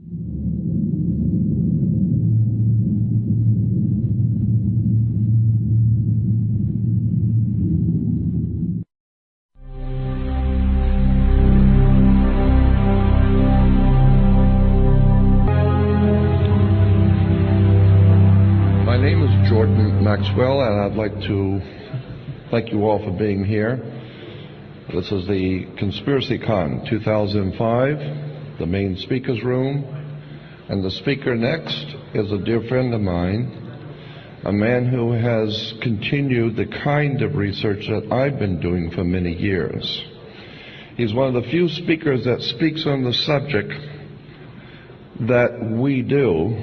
My name is Jordan Maxwell, and I'd like to thank you all for being here. This is the Conspiracy Con 2005, the main speaker's room, and the speaker next is a dear friend of mine, a man who has continued the kind of research that I've been doing for many years. He's one of the few speakers that speaks on the subject that we do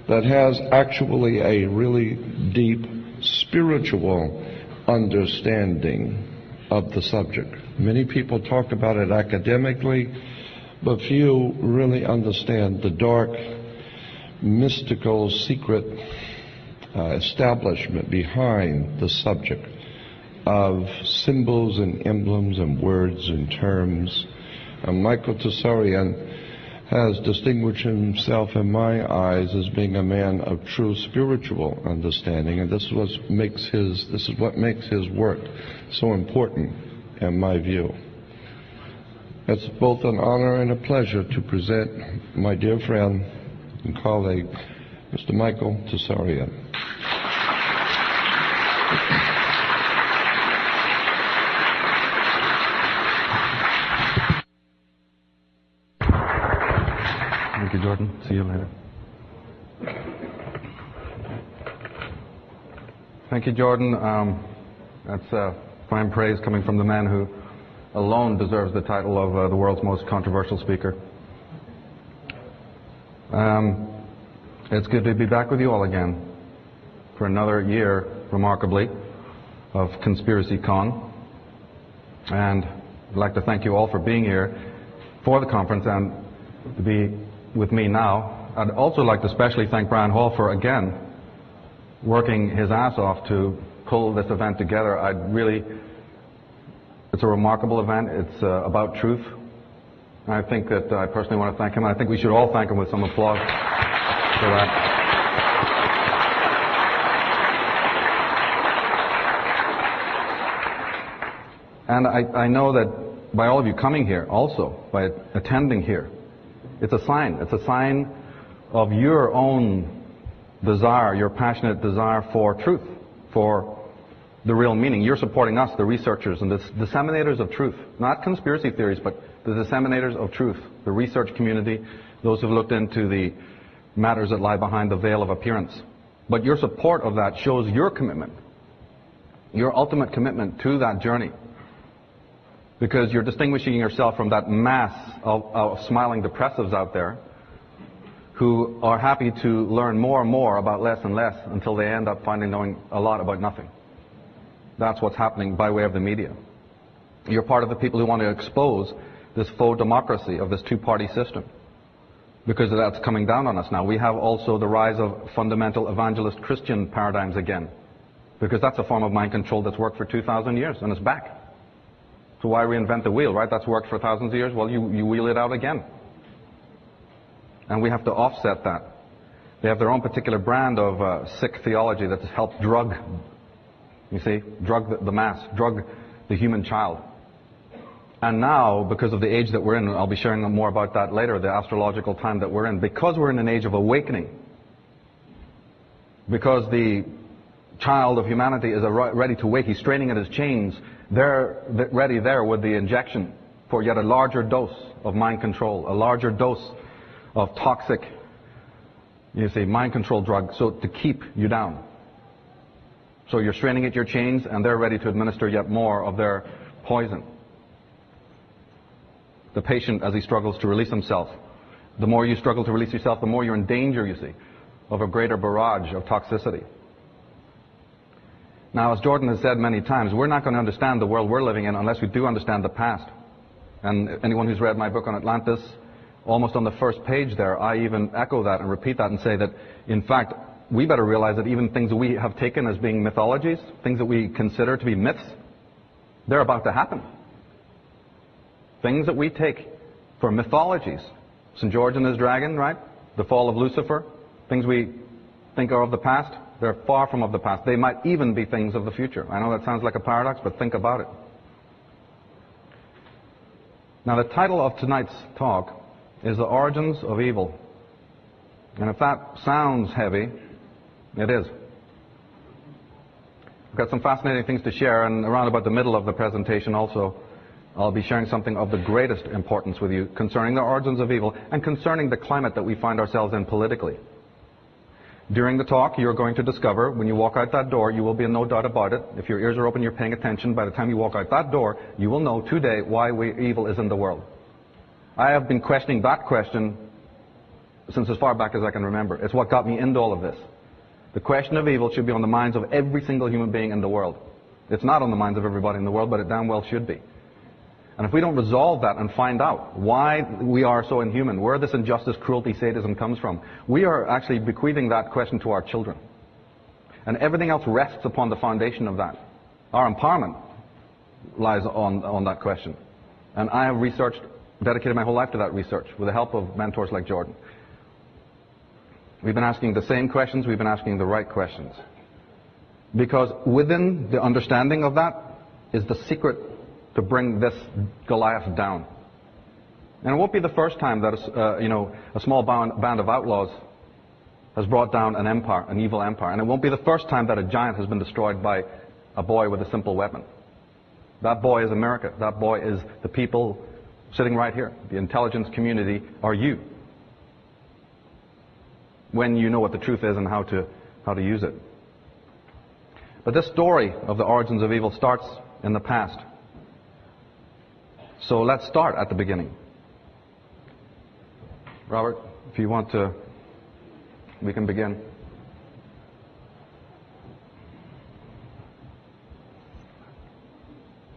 that has actually a really deep spiritual understanding of the subject. Many people talk about it academically, but few really understand the dark, mystical, secret establishment behind the subject of symbols and emblems and words and terms. And Michael Tsarion has distinguished himself in my eyes as being a man of true spiritual understanding, and this is what makes his work so important in my view. It's both an honor and a pleasure to present my dear friend and colleague, Mr. Michael Tsarion. Thank you, Jordan. See you later. Thank you, Jordan. That's fine praise coming from the man who alone deserves the title of the world's most controversial speaker. It's good to be back with you all again for another year, remarkably, of Conspiracy Con. And I'd like to thank you all for being here for the conference and to be with me now. I'd also like to especially thank Brian Hall for, again, working his ass off to pull this event together. It's a remarkable event. It's about truth. And I think that I personally want to thank him. I think we should all thank him with some applause for that. And I know that by all of you coming here, also, by attending here, it's a sign. It's a sign of your own desire, your passionate desire for truth, for the real meaning. You're supporting us, the researchers and the disseminators of truth. Not conspiracy theories, but the disseminators of truth, the research community, those who've looked into the matters that lie behind the veil of appearance. But your support of that shows your commitment, your ultimate commitment to that journey. Because you're distinguishing yourself from that mass of smiling depressives out there who are happy to learn more and more about less and less until they end up knowing a lot about nothing. That's what's happening by way of the media. You're part of the people who want to expose this faux democracy of this two-party system, because that's coming down on us now. We have also the rise of fundamental evangelist Christian paradigms again, because that's a form of mind control that's worked for 2,000 years and it's back. So why reinvent the wheel, right? That's worked for thousands of years. Well, you wheel it out again. And we have to offset that. They have their own particular brand of sick theology that's helped drug, you see, drug the mass, drug the human child. And now, because of the age that we're in, I'll be sharing more about that later, the astrological time that we're in, because we're in an age of awakening, because the child of humanity is ready to wake, he's straining at his chains, they're ready there with the injection for yet a larger dose of mind control, a larger dose of toxic, you see, mind control drug, so to keep you down. So you're straining at your chains and they're ready to administer yet more of their poison. The patient, as he struggles to release himself, the more you struggle to release yourself, the more you're in danger, you see, of a greater barrage of toxicity. Now, as Jordan has said many times, we're not going to understand the world we're living in unless we do understand the past. And anyone who's read my book on Atlantis, almost on the first page there, I even echo that and repeat that and say that, in fact, we better realize that even things that we have taken as being mythologies, things that we consider to be myths, they're about to happen. Things that we take for mythologies, St. George and his dragon, right? The fall of Lucifer. Things we think are of the past, they're far from of the past. They might even be things of the future. I know that sounds like a paradox, but think about it. Now, the title of tonight's talk is The Origins of Evil. And if that sounds heavy, it is. I've got some fascinating things to share, and around about the middle of the presentation also, I'll be sharing something of the greatest importance with you concerning the origins of evil and concerning the climate that we find ourselves in politically. During the talk, you're going to discover, when you walk out that door, you will be in no doubt about it. If your ears are open, you're paying attention. By the time you walk out that door, you will know today why evil is in the world. I have been questioning that question since as far back as I can remember. It's what got me into all of this. The question of evil should be on the minds of every single human being in the world. It's not on the minds of everybody in the world, but it damn well should be. And if we don't resolve that and find out why we are so inhuman, where this injustice, cruelty, sadism comes from, we are actually bequeathing that question to our children. And everything else rests upon the foundation of that. Our empowerment lies on that question. And I have dedicated my whole life to that research with the help of mentors like Jordan. We've been asking the same questions, we've been asking the right questions. Because within the understanding of that is the secret to bring this Goliath down. And it won't be the first time that a small band of outlaws has brought down an empire, an evil empire. And it won't be the first time that a giant has been destroyed by a boy with a simple weapon. That boy is America. That boy is the people sitting right here. The intelligence community are you. When you know what the truth is and how to use it. But this story of the origins of evil starts in the past. So let's start at the beginning. Robert, if you want to, we can begin.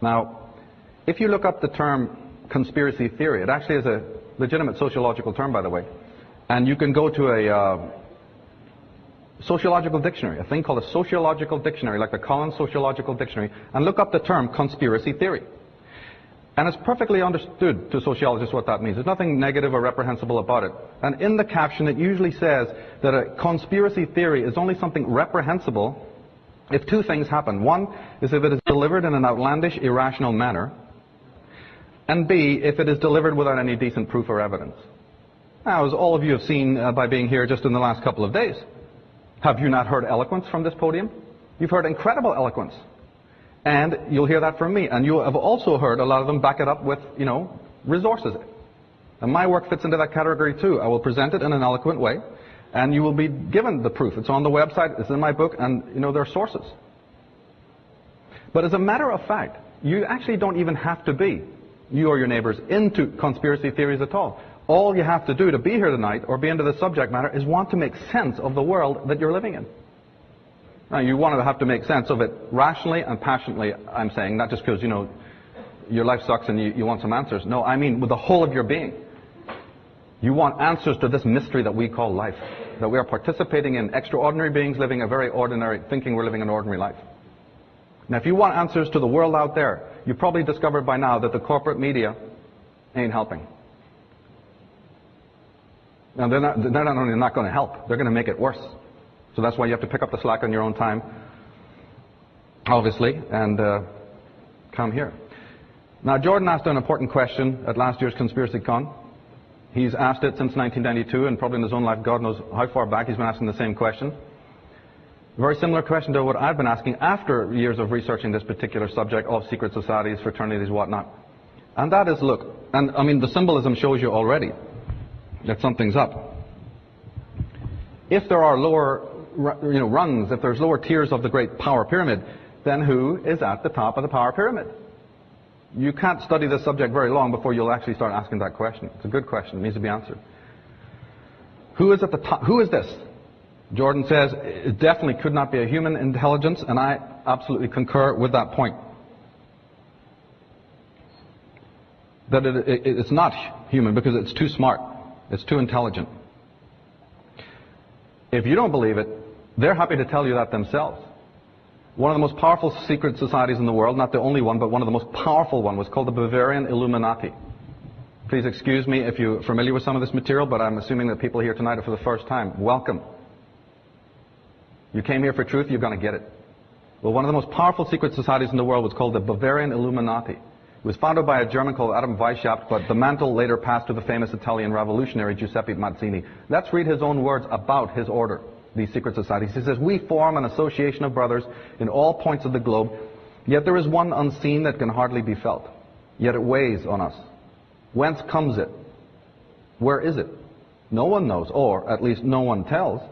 Now, if you look up the term conspiracy theory, it actually is a legitimate sociological term, by the way. And you can go to a sociological dictionary, a thing called a sociological dictionary, like the Collins Sociological Dictionary, and look up the term conspiracy theory. And it's perfectly understood to sociologists what that means. There's nothing negative or reprehensible about it. And in the caption, it usually says that a conspiracy theory is only something reprehensible if two things happen. One is if it is delivered in an outlandish, irrational manner, and B, if it is delivered without any decent proof or evidence. Now, as all of you have seen by being here just in the last couple of days, have you not heard eloquence from this podium? You've heard incredible eloquence. And you'll hear that from me. And you have also heard a lot of them back it up with, resources. And my work fits into that category too. I will present it in an eloquent way, and you will be given the proof. It's on the website, it's in my book, and there are sources. But as a matter of fact, you actually don't even have to be, you or your neighbors, into conspiracy theories at all. All you have to do to be here tonight or be into the subject matter is want to make sense of the world that you're living in. Now, you want to have to make sense of it rationally and passionately, I'm saying, not just because, your life sucks and you want some answers. No, I mean with the whole of your being. You want answers to this mystery that we call life, that we are participating in extraordinary beings living a very ordinary, thinking we're living an ordinary life. Now, if you want answers to the world out there, you've probably discovered by now that the corporate media ain't helping. Now, they're not only not going to help, they're going to make it worse. So that's why you have to pick up the slack on your own time, obviously, and come here. Now, Jordan asked an important question at last year's Conspiracy Con. He's asked it since 1992, and probably in his own life, God knows how far back he's been asking the same question. A very similar question to what I've been asking after years of researching this particular subject of secret societies, fraternities, whatnot. And that is, look, and I mean, the symbolism shows you already that something's up. If there are lower rungs, if there's lower tiers of the great power pyramid, then who is at the top of the power pyramid? You can't study this subject very long before you'll actually start asking that question. It's a good question. It needs to be answered. Who is at the top? Who is this? Jordan says it definitely could not be a human intelligence, and I absolutely concur with that point. That it's not human because it's too smart. It's too intelligent. If you don't believe it, they're happy to tell you that themselves. One of the most powerful secret societies in the world, not the only one, but one of the most powerful one, was called the Bavarian Illuminati. Please excuse me if you're familiar with some of this material, but I'm assuming that people here tonight are for the first time. Welcome. You came here for truth, you're going to get it. Well, one of the most powerful secret societies in the world was called the Bavarian Illuminati. It was founded by a German called Adam Weishaupt, but the mantle later passed to the famous Italian revolutionary Giuseppe Mazzini. Let's read his own words about his order, these secret societies. He says, "We form an association of brothers in all points of the globe, yet there is one unseen that can hardly be felt. Yet it weighs on us. Whence comes it? Where is it? No one knows, or at least no one tells.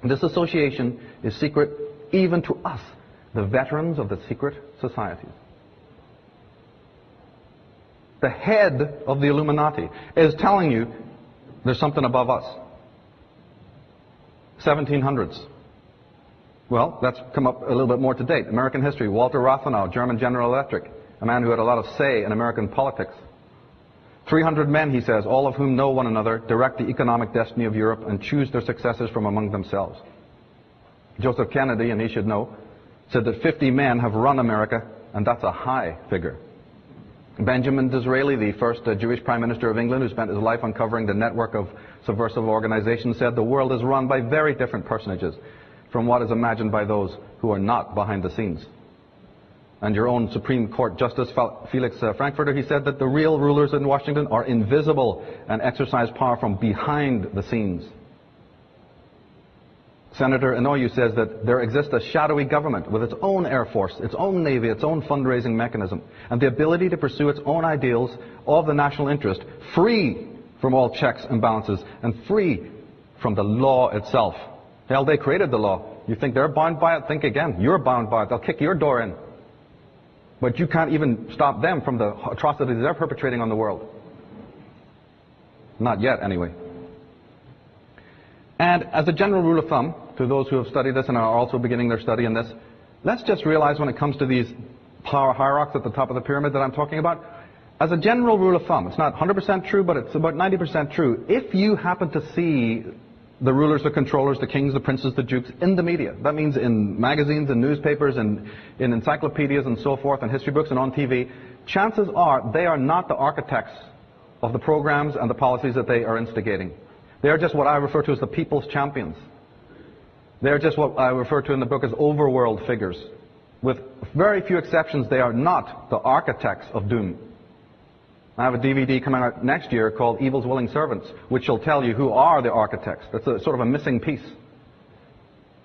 This association is secret even to us, the veterans of the secret societies." The head of the Illuminati is telling you there's something above us. 1700s. Well, let's come up a little bit more to date. American history, Walter Rathenau, German General Electric, a man who had a lot of say in American politics. 300 men, he says, all of whom know one another, direct the economic destiny of Europe and choose their successors from among themselves. Joseph Kennedy, and he should know, said that 50 men have run America, and that's a high figure. Benjamin Disraeli, the first Jewish Prime Minister of England, who spent his life uncovering the network of subversive organizations, said the world is run by very different personages from what is imagined by those who are not behind the scenes. And your own Supreme Court Justice Felix Frankfurter, he said that the real rulers in Washington are invisible and exercise power from behind the scenes. Senator Inouye says that there exists a shadowy government with its own air force, its own navy, its own fundraising mechanism, and the ability to pursue its own ideals of the national interest, free from all checks and balances, and free from the law itself. Hell, they created the law. You think they're bound by it? Think again. You're bound by it. They'll kick your door in. But you can't even stop them from the atrocities they're perpetrating on the world. Not yet, anyway. And as a general rule of thumb, to those who have studied this and are also beginning their study in this, let's just realize when it comes to these power hierarchies at the top of the pyramid that I'm talking about, as a general rule of thumb, it's not 100% true, but it's about 90% true. If you happen to see the rulers, the controllers, the kings, the princes, the dukes in the media, that means in magazines and newspapers and in encyclopedias and so forth and history books and on TV, chances are they are not the architects of the programs and the policies that they are instigating. They are just what I refer to as the people's champions. They are just what I refer to in the book as overworld figures. With very few exceptions, they are not the architects of doom. I have a DVD coming out next year called Evil's Willing Servants, which will tell you who are the architects. That's a sort of a missing piece.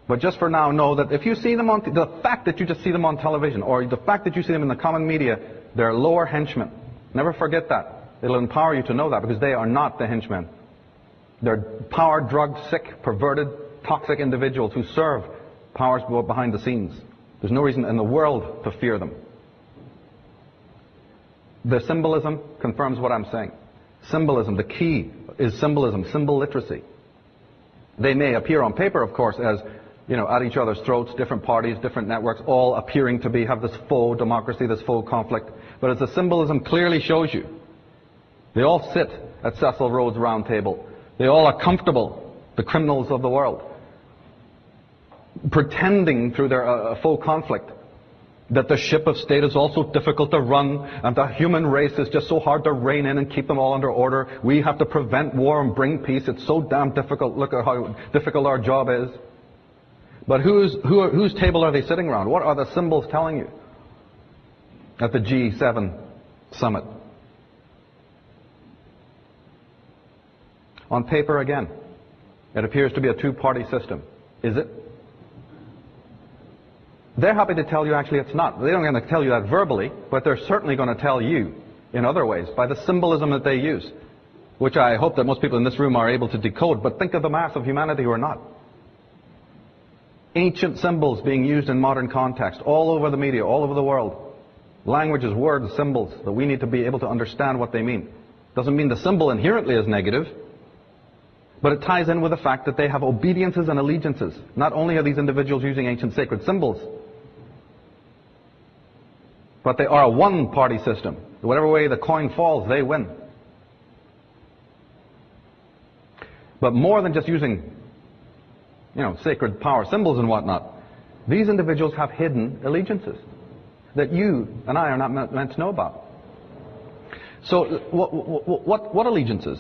But just for now, know that if you see them on, the fact that you just see them on television, or the fact that you see them in the common media, they're lower henchmen. Never forget that. It'll empower you to know that, because they are not the henchmen. They're power, drugged, sick, perverted, toxic individuals who serve powers behind the scenes. There's no reason in the world to fear them. The symbolism confirms what I'm saying. Symbolism, the key is symbolism, symbol literacy. They may appear on paper, of course, as, you know, at each other's throats, different parties, different networks, all appearing to have this faux democracy, this faux conflict. But as the symbolism clearly shows you, they all sit at Cecil Rhodes' round table. They all are comfortable, the criminals of the world, pretending through their faux conflict that the ship of state is also difficult to run and the human race is just so hard to rein in and keep them all under order. We have to prevent war and bring peace. It's so damn difficult. Look at how difficult our job is. But whose table are they sitting around? What are the symbols telling you at the G7 summit? On paper, again, it appears to be a two-party system. Is it? They're happy to tell you actually it's not. They don't going to tell you that verbally, but they're certainly going to tell you in other ways by the symbolism that they use, which I hope that most people in this room are able to decode. But think of the mass of humanity who are not. Ancient symbols being used in modern context all over the media, all over the world. Languages, words, symbols that we need to be able to understand what they mean. Doesn't mean the symbol inherently is negative, but it ties in with the fact that they have obediences and allegiances. Not only are these individuals using ancient sacred symbols, but they are a one-party system. Whatever way the coin falls, they win. But more than just using, sacred power symbols and whatnot, these individuals have hidden allegiances that you and I are not meant to know about. So what allegiances?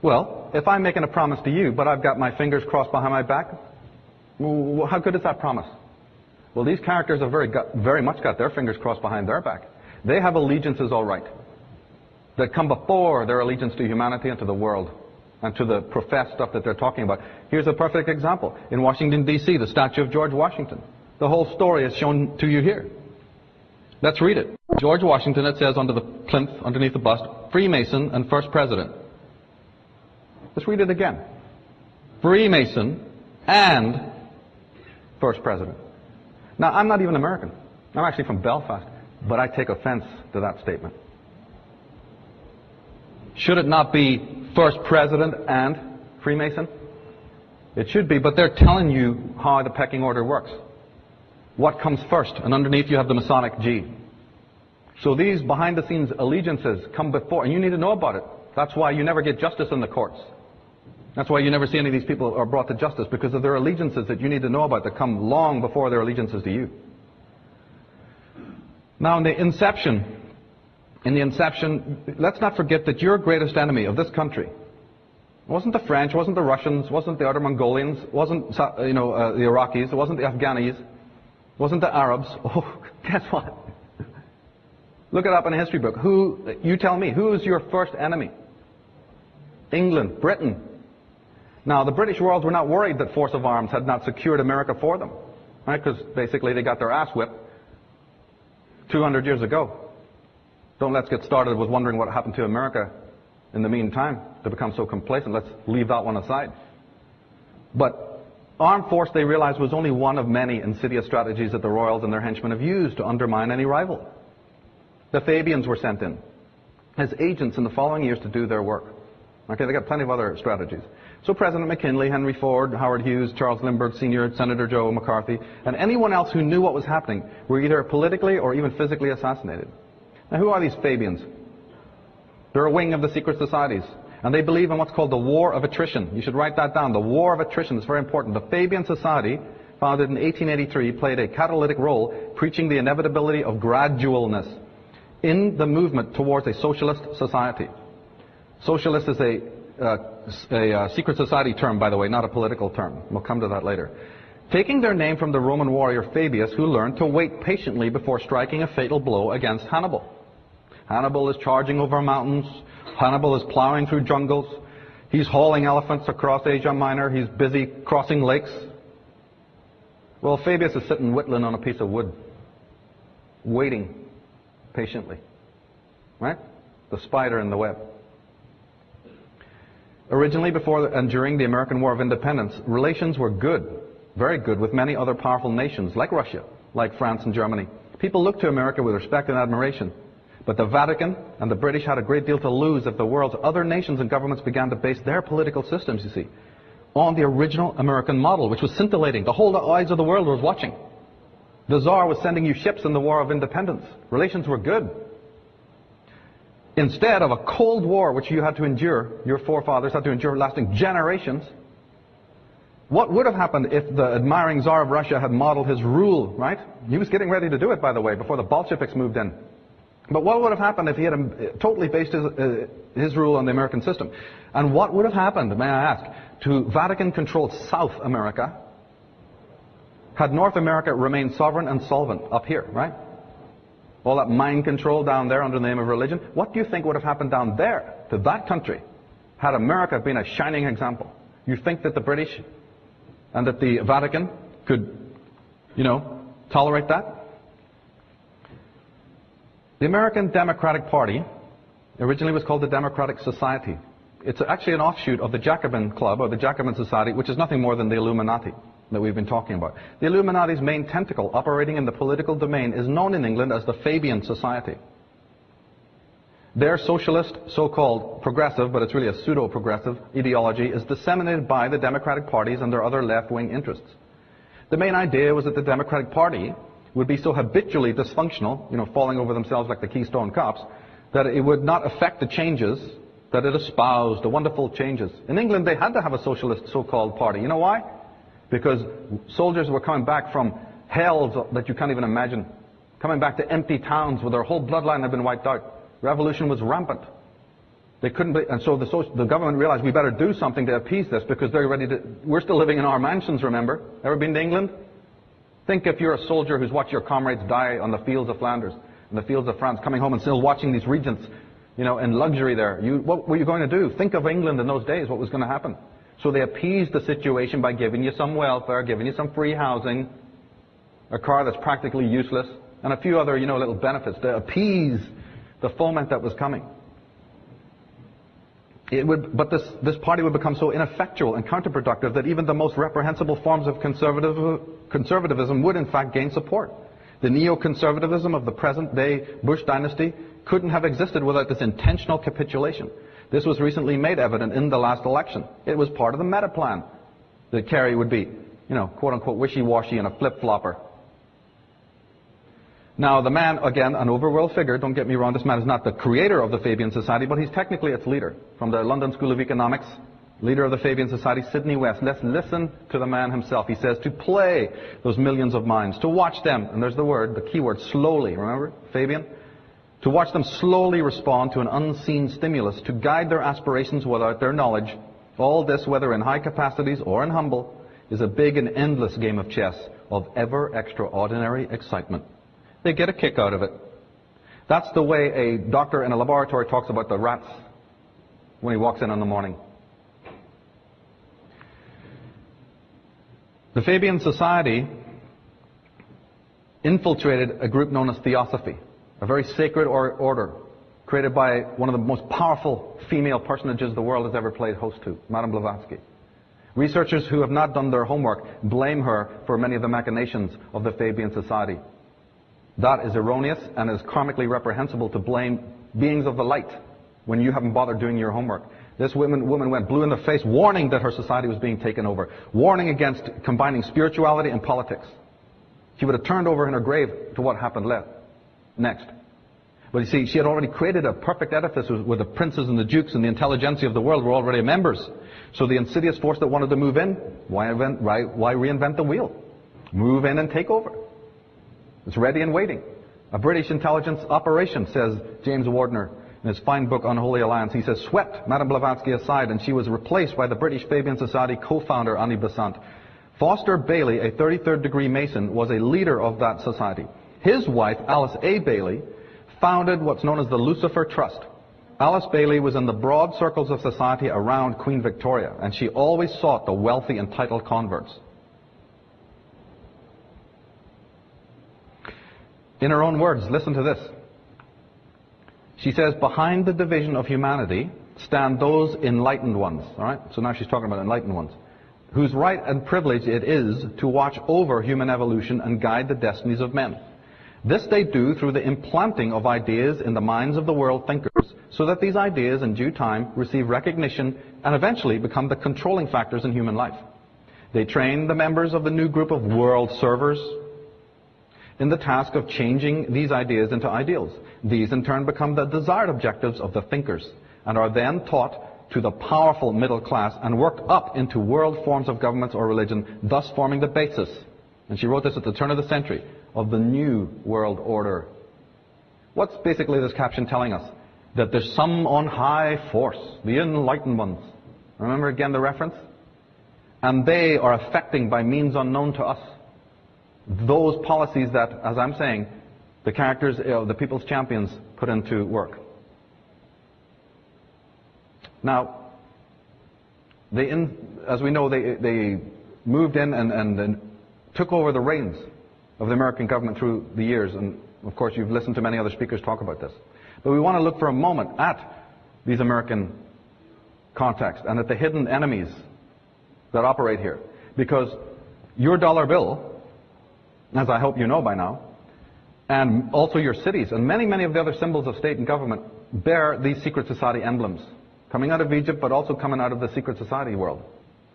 Well, if I'm making a promise to you, but I've got my fingers crossed behind my back, how good is that promise? Well, these characters have very much got their fingers crossed behind their back. They have allegiances, all right, that come before their allegiance to humanity and to the world and to the professed stuff that they're talking about. Here's a perfect example. In Washington, D.C., the statue of George Washington. The whole story is shown to you here. Let's read it. George Washington, it says under the plinth, underneath the bust, Freemason and first president. Let's read it again. Freemason and first president. Now, I'm not even American. I'm actually from Belfast, but I take offense to that statement. Should it not be first president and Freemason? It should be, but they're telling you how the pecking order works. What comes first? And underneath you have the Masonic G. So these behind-the-scenes allegiances come before, and you need to know about it. That's why you never get justice in the courts. That's why you never see any of these people are brought to justice, because of their allegiances that you need to know about that come long before their allegiances to you. Now, in the inception, let's not forget that your greatest enemy of this country wasn't the French, wasn't the Russians, wasn't the other Mongolians, wasn't the Iraqis, wasn't the Afghanis, wasn't the Arabs. Oh, guess what? Look it up in a history book. You tell me, who is your first enemy? England, Britain. Now, the British worlds were not worried that force of arms had not secured America for them, right? Because basically they got their ass whipped 200 years ago. Don't let's get started with wondering what happened to America in the meantime to become so complacent. Let's leave that one aside. But armed force, they realized, was only one of many insidious strategies that the royals and their henchmen have used to undermine any rival. The Fabians were sent in as agents in the following years to do their work. Okay, they got plenty of other strategies. So President McKinley, Henry Ford, Howard Hughes, Charles Lindbergh Sr., Senator Joe McCarthy, and anyone else who knew what was happening were either politically or even physically assassinated. Now, who are these Fabians? They're a wing of the secret societies, and they believe in what's called the war of attrition. You should write that down. The war of attrition is very important. The Fabian Society, founded in 1883, played a catalytic role preaching the inevitability of gradualness in the movement towards a socialist society. Socialist is a secret society term, by the way, not a political term. We'll come to that later. Taking their name from the Roman warrior Fabius, who learned to wait patiently before striking a fatal blow against Hannibal. Hannibal is charging over mountains. Hannibal is plowing through jungles. He's hauling elephants across Asia Minor. He's busy crossing lakes. Well, Fabius is sitting whittling on a piece of wood, waiting patiently. Right? The spider in the web. Originally, before and during the American War of Independence, relations were good, very good, with many other powerful nations, like Russia, like France and Germany. People looked to America with respect and admiration. But the Vatican and the British had a great deal to lose if the world's other nations and governments began to base their political systems, you see, on the original American model, which was scintillating. The whole eyes of the world was watching. The Tsar was sending you ships in the War of Independence. Relations were good. Instead of a Cold War, which you had to endure, your forefathers had to endure lasting generations, what would have happened if the admiring Tsar of Russia had modeled his rule, right? He was getting ready to do it, by the way, before the Bolsheviks moved in. But what would have happened if he had totally based his rule on the American system? And what would have happened, may I ask, to Vatican-controlled South America had North America remained sovereign and solvent up here, right? All that mind control down there under the name of religion. What do you think would have happened down there to that country had America been a shining example? You think that the British and that the Vatican could, tolerate that? The American Democratic Party originally was called the Democratic Society. It's actually an offshoot of the Jacobin Club, or the Jacobin Society, which is nothing more than the Illuminati that we've been talking about. The Illuminati's main tentacle operating in the political domain is known in England as the Fabian Society. Their socialist, so-called progressive, but it's really a pseudo-progressive ideology, is disseminated by the Democratic parties and their other left-wing interests. The main idea was that the Democratic Party would be so habitually dysfunctional, falling over themselves like the Keystone Cops, that it would not affect the changes that it espoused, the wonderful changes. In England, they had to have a socialist so-called party. You know why? Because soldiers were coming back from hells that you can't even imagine, coming back to empty towns where their whole bloodline had been wiped out. Revolution was rampant. They couldn't be, and so the government realized we better do something to appease this because they're ready to, we're still living in our mansions, remember? Ever been to England? Think if you're a soldier who's watched your comrades die on the fields of Flanders, in the fields of France, coming home and still watching these regents, you know, in luxury there. What were you going to do? Think of England in those days, what was going to happen. So they appeased the situation by giving you some welfare, giving you some free housing, a car that's practically useless, and a few other, you know, little benefits to appease the foment that was coming. But this party would become so ineffectual and counterproductive that even the most reprehensible forms of conservatism would in fact gain support. The neoconservatism of the present-day Bush dynasty couldn't have existed without this intentional capitulation. This was recently made evident in the last election. It was part of the meta plan that Kerry would be, you know, quote-unquote wishy-washy and a flip-flopper. Now, the man, again, an overworld figure, don't get me wrong, this man is not the creator of the Fabian Society, but he's technically its leader. From the London School of Economics, leader of the Fabian Society, Sidney West. Let's listen to the man himself. He says to play those millions of minds, to watch them, and there's the word, the key word, slowly, remember, Fabian? To watch them slowly respond to an unseen stimulus, to guide their aspirations without their knowledge. All this, whether in high capacities or in humble, is a big and endless game of chess of ever extraordinary excitement. They get a kick out of it. That's the way a doctor in a laboratory talks about the rats when he walks in the morning. The Fabian Society infiltrated a group known as Theosophy, a very sacred order created by one of the most powerful female personages the world has ever played host to, Madame Blavatsky. Researchers who have not done their homework blame her for many of the machinations of the Fabian Society. That is erroneous and is karmically reprehensible to blame beings of the light when you haven't bothered doing your homework. This woman went blue in the face, warning that her society was being taken over, warning against combining spirituality and politics. She would have turned over in her grave to what happened next. But you see, she had already created a perfect edifice where the princes and the dukes and the intelligentsia of the world were already members. So the insidious force that wanted to move in, why reinvent the wheel? Move in and take over. It's ready and waiting. A British intelligence operation, says James Wardner in his fine book Unholy Alliance. He says, swept Madame Blavatsky aside and she was replaced by the British Fabian Society co-founder Annie Besant. Foster Bailey, a 33rd degree Mason, was a leader of that society. His wife, Alice A. Bailey, founded what's known as the Lucifer Trust. Alice Bailey was in the broad circles of society around Queen Victoria, and she always sought the wealthy and titled converts. In her own words, listen to this. She says, behind the division of humanity stand those enlightened ones. All right? So now she's talking about enlightened ones, whose right and privilege it is to watch over human evolution and guide the destinies of men. This they do through the implanting of ideas in the minds of the world thinkers, so that these ideas in due time receive recognition and eventually become the controlling factors in human life. They train the members of the new group of world servers in the task of changing these ideas into ideals. These in turn become the desired objectives of the thinkers and are then taught to the powerful middle class and work up into world forms of governments or religion, thus forming the basis, and she wrote this at the turn of the century, of the new world order. What's basically this caption telling us? That there's some on high force, the enlightened ones. Remember again the reference? And they are affecting by means unknown to us those policies that, as I'm saying, the characters, the people's champions put into work. Now, as we know, they moved in and took over the reins of the American government through the years, and of course you've listened to many other speakers talk about this. But we want to look for a moment at these American contexts and at the hidden enemies that operate here. Because your dollar bill, as I hope you know by now, and also your cities, and many, many of the other symbols of state and government bear these secret society emblems, coming out of Egypt, but also coming out of the secret society world.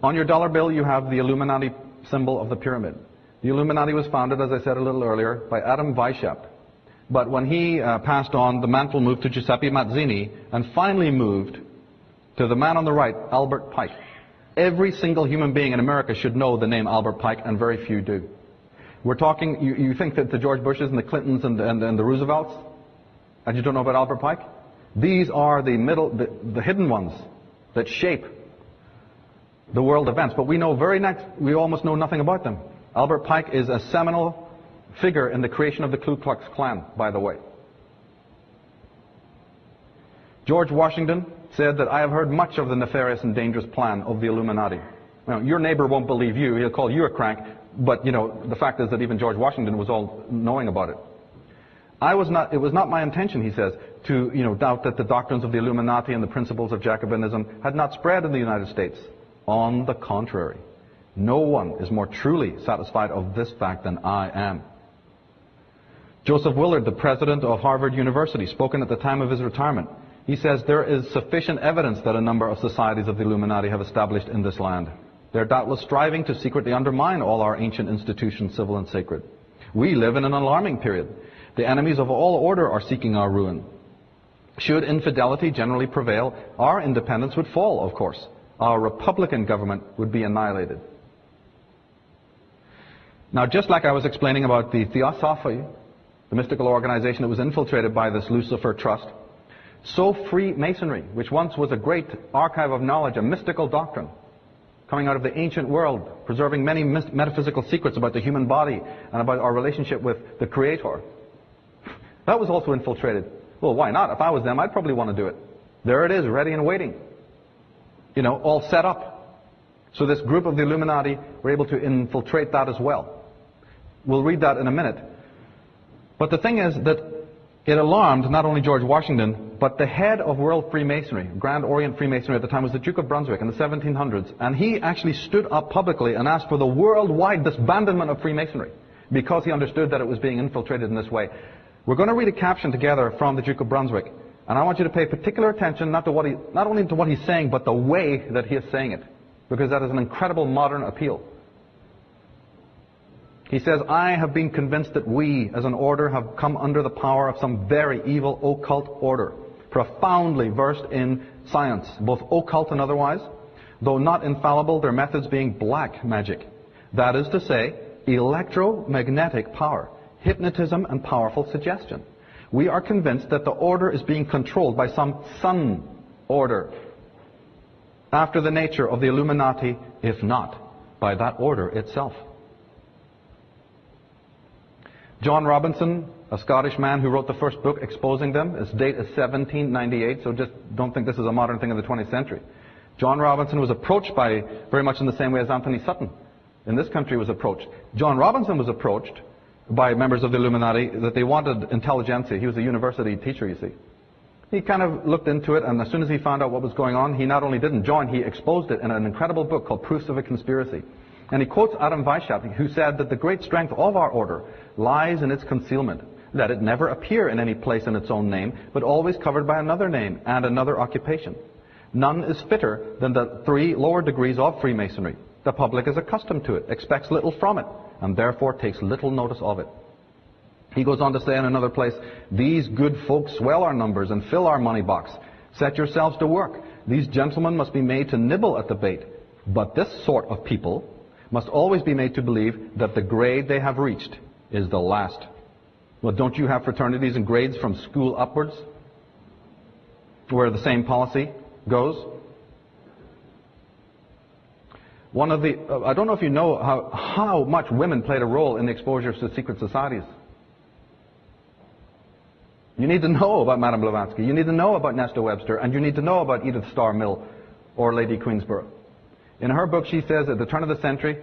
On your dollar bill, you have the Illuminati symbol of the pyramid. The Illuminati was founded, as I said a little earlier, by Adam Weishaupt. But when he passed on, the mantle moved to Giuseppe Mazzini, and finally moved to the man on the right, Albert Pike. Every single human being in America should know the name Albert Pike, and very few do. We're talking, you think that the George Bushes and the Clintons and the Roosevelts, And you don't know about Albert Pike? These are the hidden ones that shape the world events. But we almost know nothing about them. Albert Pike is a seminal figure in the creation of the Ku Klux Klan, by the way. George Washington said that I have heard much of the nefarious and dangerous plan of the Illuminati. Now, your neighbor won't believe you. He'll call you a crank. But, the fact is that even George Washington was all knowing about it. It was not my intention, he says, to, doubt that the doctrines of the Illuminati and the principles of Jacobinism had not spread in the United States. On the contrary, no one is more truly satisfied of this fact than I am. Joseph Willard, the president of Harvard University, spoken at the time of his retirement, he says there is sufficient evidence that a number of societies of the Illuminati have established in this land. They are doubtless striving to secretly undermine all our ancient institutions, civil and sacred. We live in an alarming period. The enemies of all order are seeking our ruin. Should infidelity generally prevail, our independence would fall, of course. Our republican government would be annihilated. Now, just like I was explaining about the Theosophy, the mystical organization that was infiltrated by this Lucifer Trust, so Freemasonry, which once was a great archive of knowledge, a mystical doctrine, coming out of the ancient world, preserving many metaphysical secrets about the human body and about our relationship with the Creator, that was also infiltrated. Well, why not? If I was them, I'd probably want to do it. There it is, ready and waiting. All set up. So this group of the Illuminati were able to infiltrate that as well. We'll read that in a minute. But the thing is that it alarmed not only George Washington, but the head of World Freemasonry, Grand Orient Freemasonry at the time was the Duke of Brunswick in the 1700s. And he actually stood up publicly and asked for the worldwide disbandment of Freemasonry because he understood that it was being infiltrated in this way. We're going to read a caption together from the Duke of Brunswick. And I want you to pay particular attention not only to what he's saying, but the way that he is saying it. Because that is an incredible modern appeal. He says, I have been convinced that we, as an order, have come under the power of some very evil occult order, profoundly versed in science, both occult and otherwise, though not infallible, their methods being black magic. That is to say, electromagnetic power, hypnotism, and powerful suggestion. We are convinced that the order is being controlled by some sun order, after the nature of the Illuminati, if not by that order itself. John Robinson, a Scottish man who wrote the first book exposing them, its date is 1798, so just don't think this is a modern thing of the 20th century. John Robinson was approached by, very much in the same way as Anthony Sutton in this country was approached. John Robinson was approached by members of the Illuminati that they wanted intelligentsia. He was a university teacher, you see. He kind of looked into it, and as soon as he found out what was going on, he not only didn't join, he exposed it in an incredible book called Proofs of a Conspiracy. And he quotes Adam Weishaupt, who said that the great strength of our order lies in its concealment, that it never appear in any place in its own name, but always covered by another name and another occupation. None is fitter than the 3 lower degrees of Freemasonry. The public is accustomed to it, expects little from it, and therefore takes little notice of it. He goes on to say in another place, these good folk swell our numbers and fill our money box. Set yourselves to work. These gentlemen must be made to nibble at the bait. But this sort of people must always be made to believe that the grade they have reached is the last. Well, don't you have fraternities and grades from school upwards, where the same policy goes? I don't know if you know how much women played a role in the exposure to secret societies. You need to know about Madame Blavatsky, you need to know about Nesta Webster, and you need to know about Edith Starr Mill or Lady Queensborough. In her book, she says, at the turn of the century,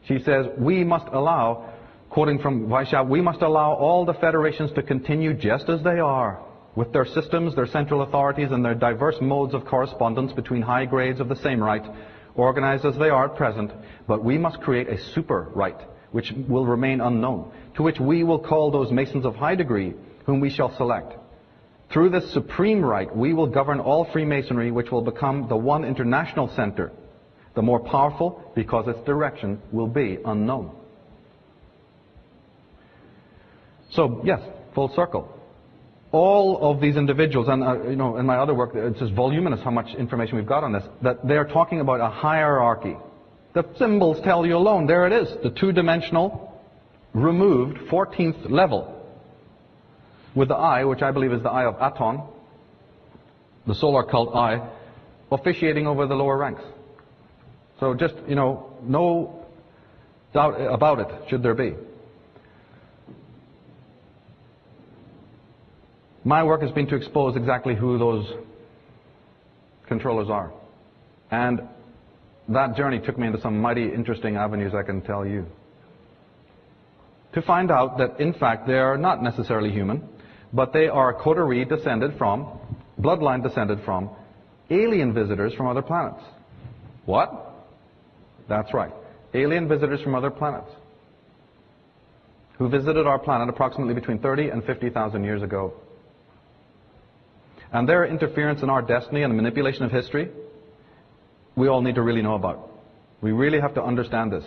she says, we must allow, quoting from Weishaupt, we must allow all the federations to continue just as they are, with their systems, their central authorities, and their diverse modes of correspondence between high grades of the same right, organized as they are at present, but we must create a super right, which will remain unknown, to which we will call those Masons of high degree, whom we shall select. Through this supreme right, we will govern all Freemasonry, which will become the one international center, the more powerful because its direction will be unknown. So, yes, full circle. All of these individuals, and in my other work, it's just voluminous how much information we've got on this, that they're talking about a hierarchy. The symbols tell you alone. There it is, the two-dimensional, removed 14th level. with the eye, which I believe is the eye of Aton, the solar cult eye, officiating over the lower ranks. So just, no doubt about it, should there be. My work has been to expose exactly who those controllers are. And that journey took me into some mighty interesting avenues, I can tell you. To find out that, in fact, they are not necessarily human, but they are coterie descended from, bloodline descended from, alien visitors from other planets. What? That's right. Alien visitors from other planets who visited our planet approximately between 30 and 50,000 years ago. And their interference in our destiny and the manipulation of history, we all need to really know about. We really have to understand this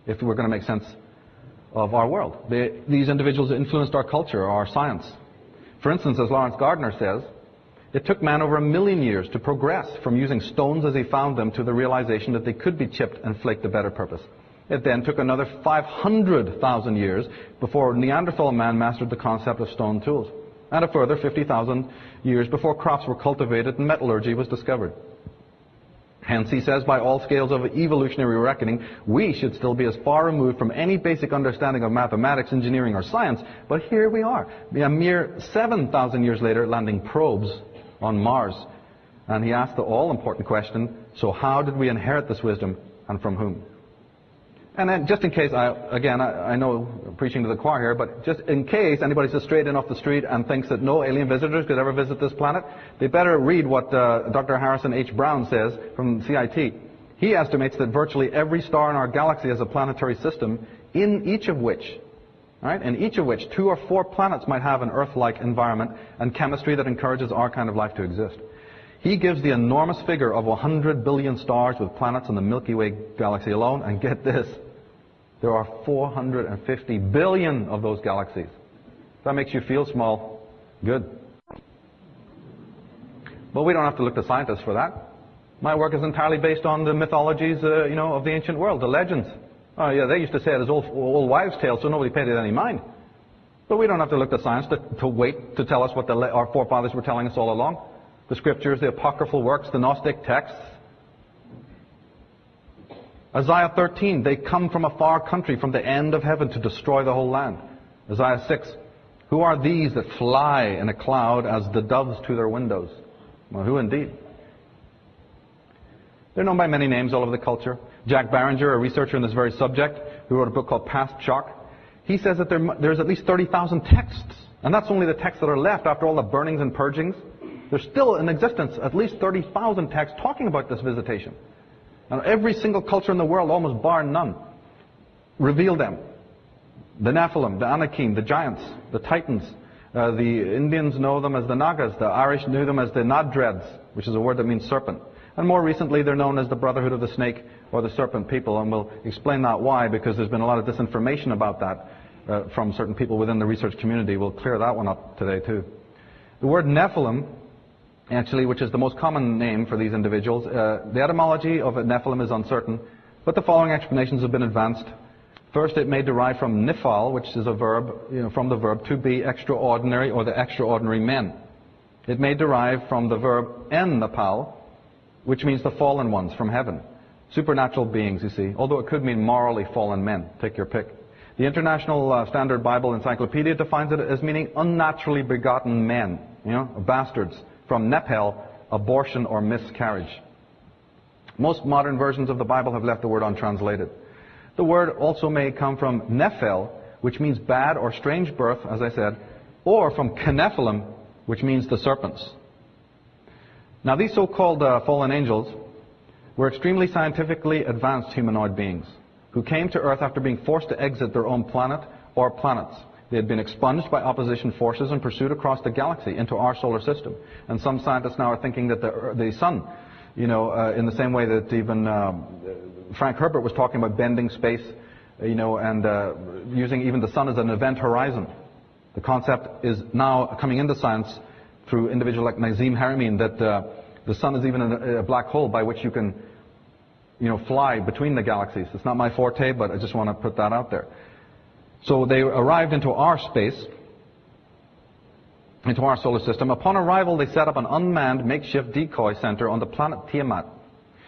if we're going to make sense of our world. These individuals influenced our culture, our science. For instance, as Lawrence Gardner says, it took man over 1 million years to progress from using stones as he found them to the realization that they could be chipped and flaked to better purpose. It then took another 500,000 years before Neanderthal man mastered the concept of stone tools, and a further 50,000 years before crops were cultivated and metallurgy was discovered. Hence, he says, by all scales of evolutionary reckoning, we should still be as far removed from any basic understanding of mathematics, engineering, or science, but here we are, a mere 7,000 years later, landing probes on Mars. And he asked the all-important question, so how did we inherit this wisdom, and from whom? And then, just in case, I know I'm preaching to the choir here, but just in case anybody's just straight in off the street and thinks that no alien visitors could ever visit this planet, they better read what Dr. Harrison H. Brown says from CIT. He estimates that virtually every star in our galaxy has a planetary system, in each of which 2 or 4 planets might have an Earth-like environment and chemistry that encourages our kind of life to exist. He gives the enormous figure of 100 billion stars with planets in the Milky Way galaxy alone, and get this, there are 450 billion of those galaxies. If that makes you feel small, good. But we don't have to look to scientists for that. My work is entirely based on the mythologies, of the ancient world, the legends. Oh yeah, they used to say it as old wives' tales, so nobody paid it any mind. But we don't have to look to science to wait to tell us what our forefathers were telling us all along. The scriptures, the apocryphal works, the Gnostic texts. Isaiah 13, they come from a far country, from the end of heaven, to destroy the whole land. Isaiah 6, who are these that fly in a cloud as the doves to their windows? Well, who indeed? They're known by many names all over the culture. Jack Barringer, a researcher in this very subject, who wrote a book called Past Shock, he says that there's at least 30,000 texts. And that's only the texts that are left after all the burnings and purgings. There's still in existence at least 30,000 texts talking about this visitation. And every single culture in the world, almost bar none, reveal them. The Nephilim, the Anakim, the giants, the Titans. The Indians know them as the Nagas. The Irish knew them as the Nadreds, which is a word that means serpent. And more recently, they're known as the Brotherhood of the Snake or the Serpent People. And we'll explain that why, because there's been a lot of disinformation about that from certain people within the research community. We'll clear that one up today, too. The word Nephilim, actually, which is the most common name for these individuals, the etymology of Nephilim is uncertain, but the following explanations have been advanced. First, it may derive from Niphal, which is a verb, from the verb to be extraordinary, or the extraordinary men. It may derive from the verb en-Nepal, which means the fallen ones from heaven. Supernatural beings, you see, although it could mean morally fallen men. Take your pick. The International Standard Bible Encyclopedia defines it as meaning unnaturally begotten men, bastards. From Nephel, abortion or miscarriage. Most modern versions of the Bible have left the word untranslated. The word also may come from Nephel, which means bad or strange birth, as I said, or from Kenephilim, which means the serpents. Now, these so-called fallen angels were extremely scientifically advanced humanoid beings who came to Earth after being forced to exit their own planet or planets. They had been expunged by opposition forces and pursued across the galaxy into our solar system. And some scientists now are thinking that the sun, in the same way that even Frank Herbert was talking about bending space, and using even the sun as an event horizon. The concept is now coming into science through individuals like Nazim Haramein that the sun is even a black hole by which you can, fly between the galaxies. It's not my forte, but I just want to put that out there. So they arrived into our space into our solar system. Upon arrival, they set up an unmanned makeshift decoy center on the planet Tiamat,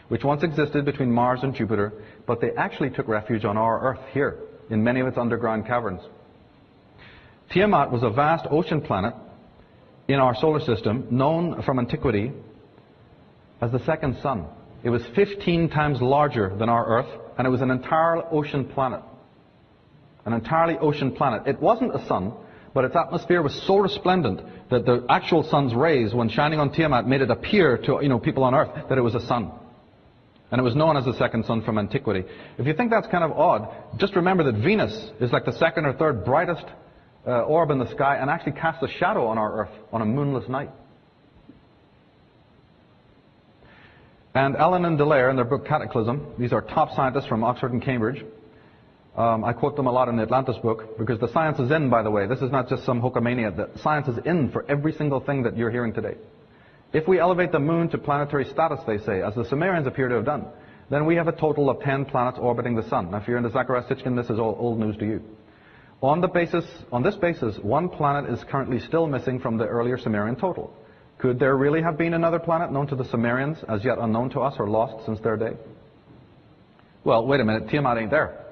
which once existed between Mars and Jupiter, but they actually took refuge on our Earth here, in many of its underground caverns. Tiamat was a vast ocean planet in our solar system, known from antiquity as the second sun. It was 15 times larger than our Earth, and it was an entire ocean planet. An entirely ocean planet. It wasn't a sun, but its atmosphere was so resplendent that the actual sun's rays, when shining on Tiamat, made it appear to people on Earth that it was a sun. And it was known as the second sun from antiquity. If you think that's kind of odd, just remember that Venus is like the second or third brightest orb in the sky and actually casts a shadow on our Earth on a moonless night. And Allen and Dallaire, in their book Cataclysm, these are top scientists from Oxford and Cambridge. I quote them a lot in the Atlantis book, because the science is in, by the way. This is not just some hokomania. The science is in for every single thing that you're hearing today. If we elevate the moon to planetary status, they say, as the Sumerians appear to have done, then we have a total of 10 planets orbiting the sun. Now, if you're into Zacharias Sitchin, this is all old news to you. On this basis, one planet is currently still missing from the earlier Sumerian total. Could there really have been another planet known to the Sumerians, as yet unknown to us or lost since their day? Well, wait a minute, Tiamat ain't there.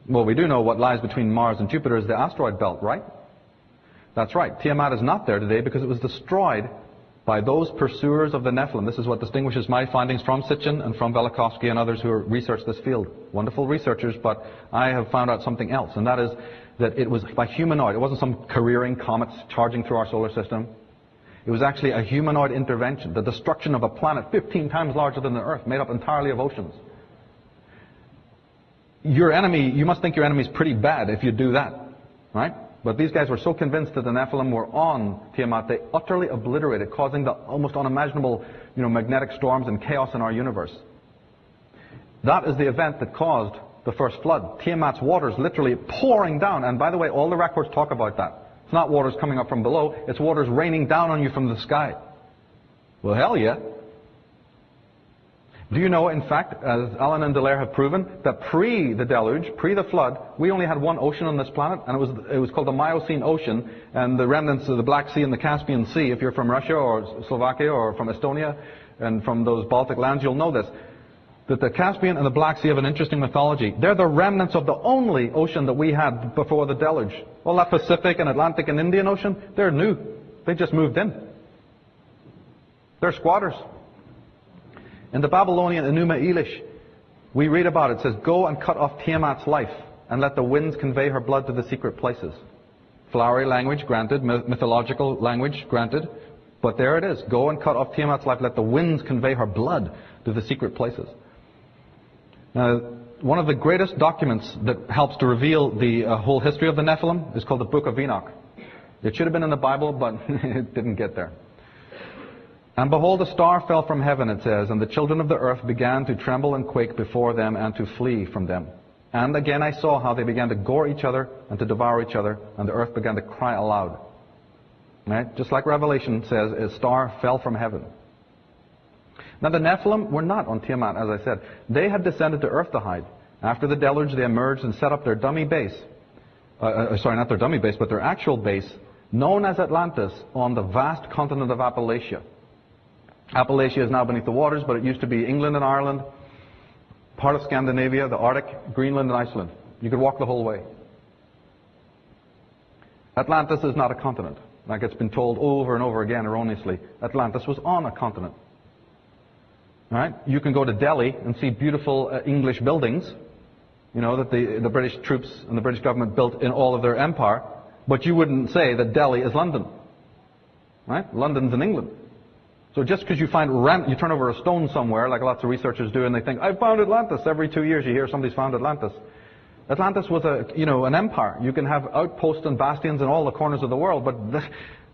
Well, we do know what lies between Mars and Jupiter is the asteroid belt, right? That's right. Tiamat is not there today because it was destroyed by those pursuers of the Nephilim. This is what distinguishes my findings from Sitchin and from Velikovsky and others who research this field. Wonderful researchers, but I have found out something else, and that is that it was by humanoid. It wasn't some careering comet charging through our solar system. It was actually a humanoid intervention, the destruction of a planet 15 times larger than the Earth, made up entirely of oceans. Your enemy, you must think your enemy is pretty bad if you do that, right? But these guys were so convinced that the Nephilim were on Tiamat, they utterly obliterated, causing the almost unimaginable, magnetic storms and chaos in our universe. That is the event that caused the first flood. Tiamat's waters literally pouring down. And by the way, all the records talk about that. It's not waters coming up from below, it's waters raining down on you from the sky. Well, hell yeah. Do you know, in fact, as Allen and Dallaire have proven, that pre the deluge, pre the flood, we only had one ocean on this planet, and it was called the Miocene Ocean, and the remnants of the Black Sea and the Caspian Sea. If you're from Russia or Slovakia or from Estonia and from those Baltic lands, you'll know this, that the Caspian and the Black Sea have an interesting mythology. They're the remnants of the only ocean that we had before the deluge. All that Pacific and Atlantic and Indian Ocean, they're new. They just moved in. They're squatters. In the Babylonian Enuma Elish, we read about it. It says, "Go and cut off Tiamat's life, and let the winds convey her blood to the secret places." Flowery language, granted. Mythological language, granted. But there it is. Go and cut off Tiamat's life, let the winds convey her blood to the secret places. Now, one of the greatest documents that helps to reveal the whole history of the Nephilim is called the Book of Enoch. It should have been in the Bible, but it didn't get there. "And behold, a star fell from heaven," it says, "and the children of the earth began to tremble and quake before them and to flee from them. And again I saw how they began to gore each other and to devour each other, and the earth began to cry aloud." Right? Just like Revelation says, a star fell from heaven. Now the Nephilim were not on Tiamat, as I said. They had descended to earth to hide. After the deluge, they emerged and set up their dummy base. Sorry, not their dummy base, but their actual base, known as Atlantis, on the vast continent of Appalachia. Appalachia is now beneath the waters, but it used to be England and Ireland, part of Scandinavia, the Arctic, Greenland and Iceland. You could walk the whole way. Atlantis is not a continent, like it's been told over and over again erroneously. Atlantis was on a continent. Right? You can go to Delhi and see beautiful English buildings, that the British troops and the British government built in all of their empire, but you wouldn't say that Delhi is London. Right? London's in England. So just because you you turn over a stone somewhere, like lots of researchers do, and they think, "I found Atlantis." Every 2 years you hear somebody's found Atlantis. Atlantis was an empire. You can have outposts and bastions in all the corners of the world, but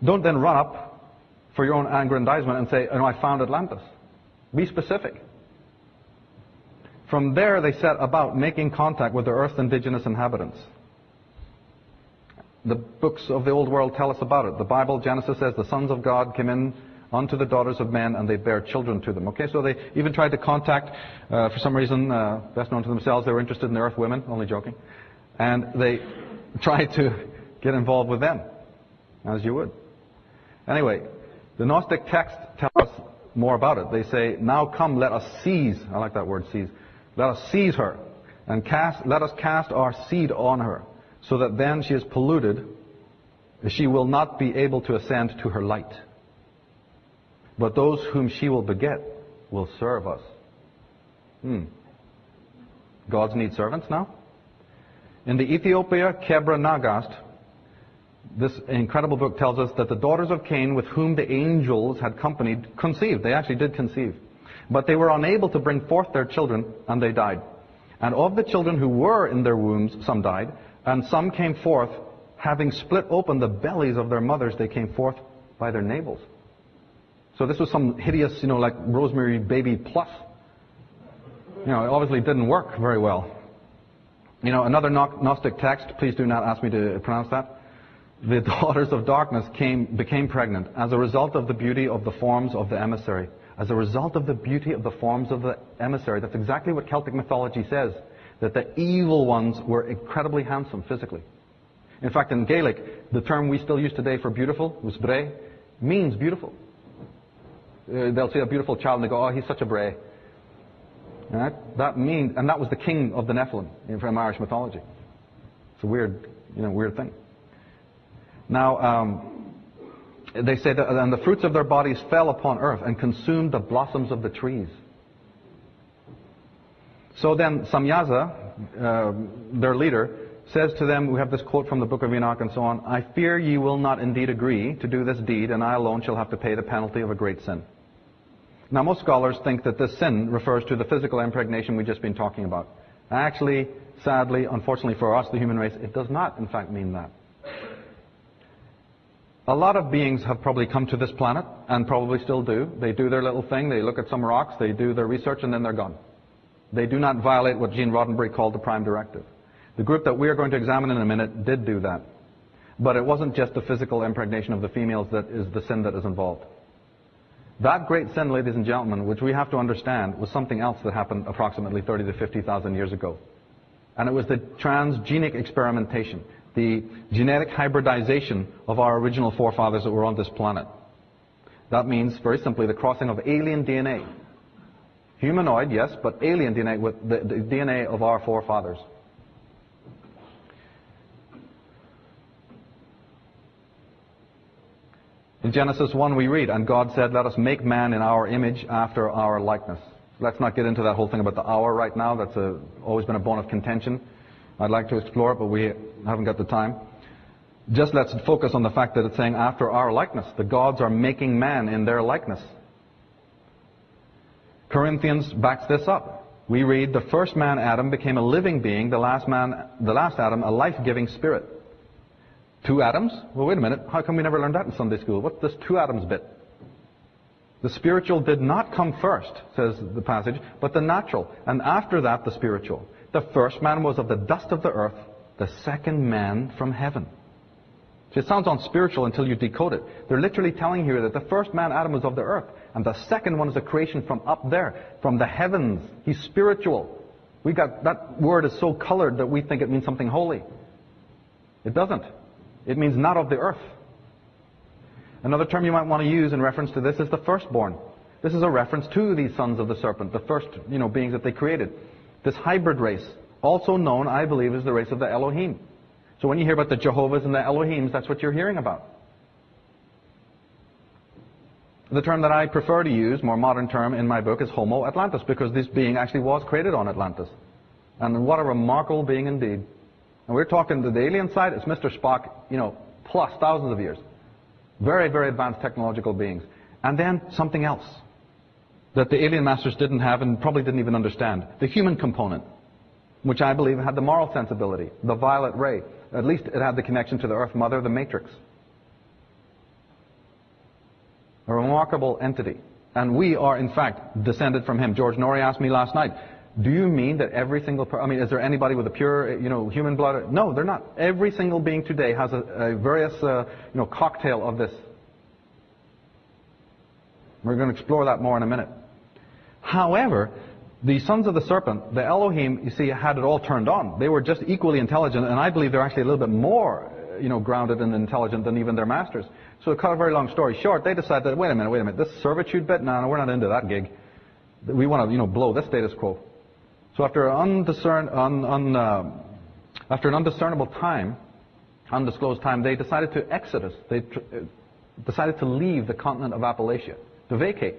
don't then run up for your own aggrandizement and say, "I found Atlantis." Be specific. From there they set about making contact with the Earth's indigenous inhabitants. The books of the old world tell us about it. The Bible, Genesis, says the sons of God came in unto the daughters of men, and they bare children to them. Okay, so they even tried to contact, for some reason, best known to themselves, they were interested in the earth women, only joking. And they tried to get involved with them, as you would. Anyway, the Gnostic texts tell us more about it. They say, now come, let us seize. I like that word, seize. Let us seize her, and let us cast our seed on her, so that then she is polluted, she will not be able to ascend to her light. But those whom she will beget will serve us. Gods need servants now? In the Ethiopia Kebra Nagast, this incredible book tells us that the daughters of Cain, with whom the angels had companied, conceived. They actually did conceive. But they were unable to bring forth their children, and they died. And of the children who were in their wombs, some died, and some came forth, having split open the bellies of their mothers, they came forth by their navels. So this was some hideous, like Rosemary Baby Plus. It obviously didn't work very well. Another Gnostic text, please do not ask me to pronounce that. The daughters of darkness became pregnant as a result of the beauty of the forms of the emissary. As a result of the beauty of the forms of the emissary. That's exactly what Celtic mythology says, that the evil ones were incredibly handsome physically. In fact, in Gaelic, the term we still use today for beautiful, usbre, means beautiful. They'll see a beautiful child and they go, oh, he's such a bray. Right? That means, and that was the king of the Nephilim from Irish mythology. It's a weird thing. Now, they say that, and the fruits of their bodies fell upon earth and consumed the blossoms of the trees. So then Samyaza, their leader, says to them, we have this quote from the book of Enoch and so on, I fear ye will not indeed agree to do this deed, and I alone shall have to pay the penalty of a great sin. Now, most scholars think that this sin refers to the physical impregnation we've just been talking about. Actually, sadly, unfortunately for us, the human race, it does not, in fact, mean that. A lot of beings have probably come to this planet, and probably still do. They do their little thing, they look at some rocks, they do their research, and then they're gone. They do not violate what Gene Roddenberry called the prime directive. The group that we are going to examine in a minute did do that. But it wasn't just the physical impregnation of the females that is the sin that is involved. That great sin, ladies and gentlemen, which we have to understand, was something else that happened approximately 30 to 50,000 years ago. And it was the transgenic experimentation, the genetic hybridization of our original forefathers that were on this planet. That means, very simply, the crossing of alien DNA. Humanoid, yes, but alien DNA with the DNA of our forefathers. In Genesis 1 we read, and God said, let us make man in our image after our likeness. Let's not get into that whole thing about the hour right now. That's always been a bone of contention. I'd like to explore it, but we haven't got the time. Just let's focus on the fact that it's saying after our likeness. The gods are making man in their likeness. Corinthians backs this up. We read, the first man, Adam, became a living being, the last Adam, a life-giving spirit. 2 atoms? Well, wait a minute. How come we never learned that in Sunday school? What's this 2 atoms bit? The spiritual did not come first, says the passage, but the natural. And after that, the spiritual. The first man was of the dust of the earth, the second man from heaven. So it sounds unspiritual until you decode it. They're literally telling here that the first man, Adam, was of the earth, and the second one is a creation from up there, from the heavens. He's spiritual. That word is so colored that we think it means something holy. It doesn't. It means not of the earth. Another term you might want to use in reference to this is the firstborn. This is a reference to these sons of the serpent, the first, beings that they created. This hybrid race, also known, I believe, as the race of the Elohim. So when you hear about the Jehovahs and the Elohims, that's what you're hearing about. The term that I prefer to use, more modern term in my book, is Homo Atlantis, because this being actually was created on Atlantis. And what a remarkable being indeed. And we're talking to the alien side, it's Mr. Spock, plus thousands of years. Very, very advanced technological beings. And then something else that the alien masters didn't have and probably didn't even understand. The human component, which I believe had the moral sensibility, the violet ray. At least it had the connection to the Earth Mother, the Matrix. A remarkable entity. And we are, in fact, descended from him. George Norrie asked me last night, do you mean that every single is there anybody with a pure, human blood? No, they're not. Every single being today has a various, cocktail of this. We're going to explore that more in a minute. However, the sons of the serpent, the Elohim, you see, had it all turned on. They were just equally intelligent, and I believe they're actually a little bit more, grounded and intelligent than even their masters. So to cut a very long story short, they decided, wait a minute, this servitude bit, no, we're not into that gig. We want to, blow this status quo. So after an undiscernible time, undisclosed time, they decided to exodus. They decided to leave the continent of Appalachia, to vacate.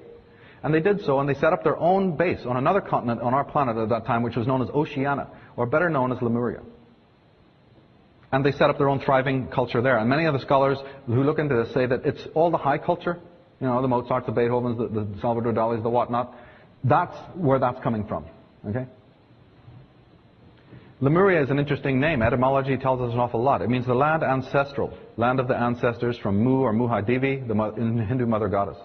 And they did so, and they set up their own base on another continent on our planet at that time, which was known as Oceania, or better known as Lemuria. And they set up their own thriving culture there. And many of the scholars who look into this say that it's all the high culture, the Mozarts, the Beethovens, the Salvador Dali's, the whatnot. That's where that's coming from. Okay? Lemuria is an interesting name. Etymology tells us an awful lot. It means the land ancestral, land of the ancestors from Mu or Muhai Devi, the Hindu mother goddess.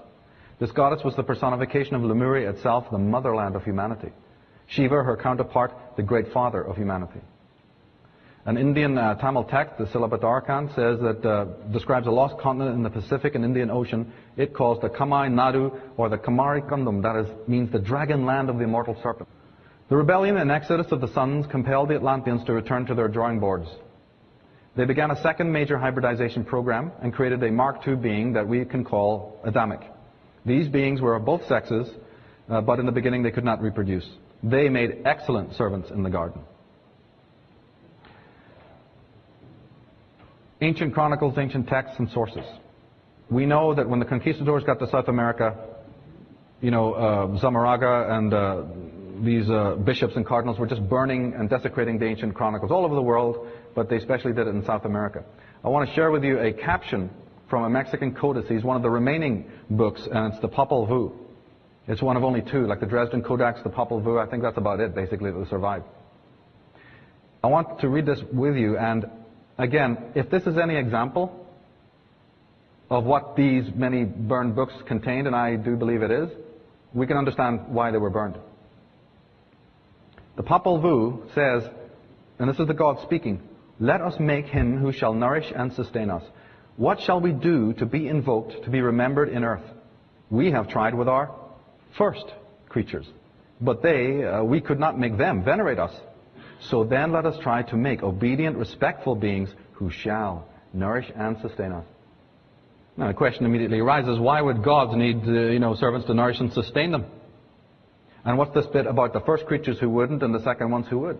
This goddess was the personification of Lemuria itself, the motherland of humanity. Shiva, her counterpart, the great father of humanity. An Indian Tamil text, the Silabbatarakhan, says that describes a lost continent in the Pacific and Indian Ocean. It calls the Kamai Nadu, or the Kamari Kundum, that is, means the dragon land of the immortal serpent. The rebellion and exodus of the sons compelled the Atlanteans to return to their drawing boards. They began a second major hybridization program and created a Mark II being that we can call Adamic. These beings were of both sexes, but in the beginning they could not reproduce. They made excellent servants in the garden. Ancient chronicles, ancient texts, and sources. We know that when the conquistadors got to South America, Zamaraga and these bishops and cardinals were just burning and desecrating the ancient chronicles all over the world, but they especially did it in South America. I want to share with you a caption from a Mexican codices, one of the remaining books, and it's the Popol Vuh. It's one of only two, like the Dresden Codex, the Popol Vuh. I think that's about it, basically, that survived. I want to read this with you, and again, if this is any example of what these many burned books contained, and I do believe it is, we can understand why they were burned. The Popol Vuh says, and this is the God speaking, "Let us make him who shall nourish and sustain us. What shall we do to be invoked, to be remembered in earth? We have tried with our first creatures, but we could not make them venerate us. So then let us try to make obedient, respectful beings who shall nourish and sustain us." Now the question immediately arises, why would gods need servants to nourish and sustain them? And what's this bit about the first creatures who wouldn't and the second ones who would?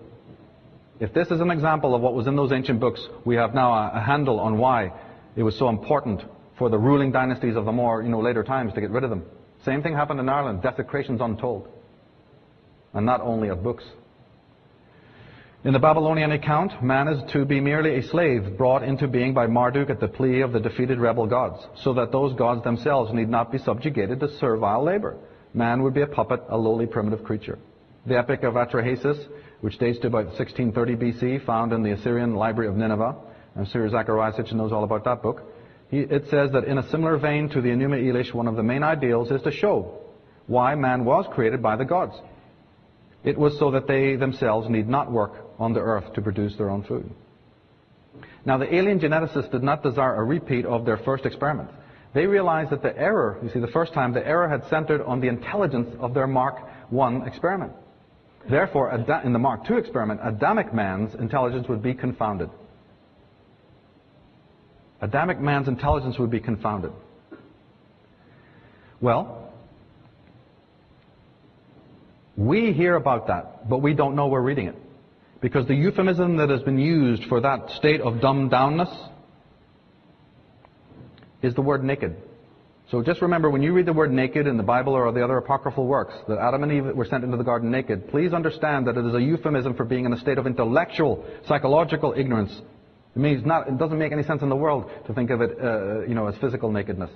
If this is an example of what was in those ancient books, we have now a handle on why it was so important for the ruling dynasties of the more later times to get rid of them. Same thing happened in Ireland, desecrations untold. And not only of books. In the Babylonian account, man is to be merely a slave brought into being by Marduk at the plea of the defeated rebel gods, so that those gods themselves need not be subjugated to servile labor. Man would be a puppet, a lowly primitive creature. The epic of Atrahasis, which dates to about 1630 BC, found in the Assyrian library of Nineveh, and Sir Zacharias knows all about that book. It says that in a similar vein to the Enuma Elish, one of the main ideals is to show why man was created by the gods. It was so that they themselves need not work on the earth to produce their own food. Now the alien geneticists did not desire a repeat of their first experiment. They realized that the error, the first time, the error had centered on the intelligence of their Mark I experiment. Therefore, in the Mark II experiment, Adamic man's intelligence would be confounded. Adamic man's intelligence would be confounded. Well, we hear about that, but we don't know we're reading it. Because the euphemism that has been used for that state of dumbed downness is the word naked. So just remember, when you read the word naked in the Bible or the other apocryphal works, that Adam and Eve were sent into the garden naked, please understand that it is a euphemism for being in a state of intellectual, psychological ignorance. It doesn't make any sense in the world to think of it as physical nakedness.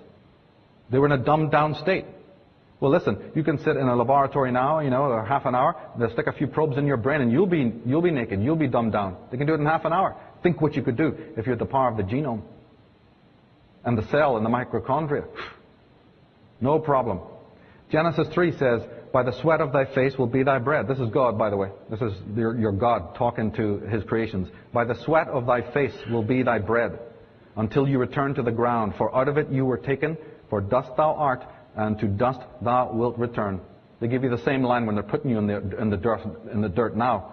They were in a dumbed down state. Well, listen, you can sit in a laboratory now, or half an hour, they'll stick a few probes in your brain and you'll be naked, you'll be dumbed down. They can do it in half an hour. Think what you could do if you had the power of the genome and the cell and the mitochondria. No problem. Genesis 3 says, "By the sweat of thy face will be thy bread." This is God, by the way. This is your God talking to his creations. "By the sweat of thy face will be thy bread, until you return to the ground. For out of it you were taken, for dust thou art, and to dust thou wilt return." They give you the same line when they're putting you in the dirt now.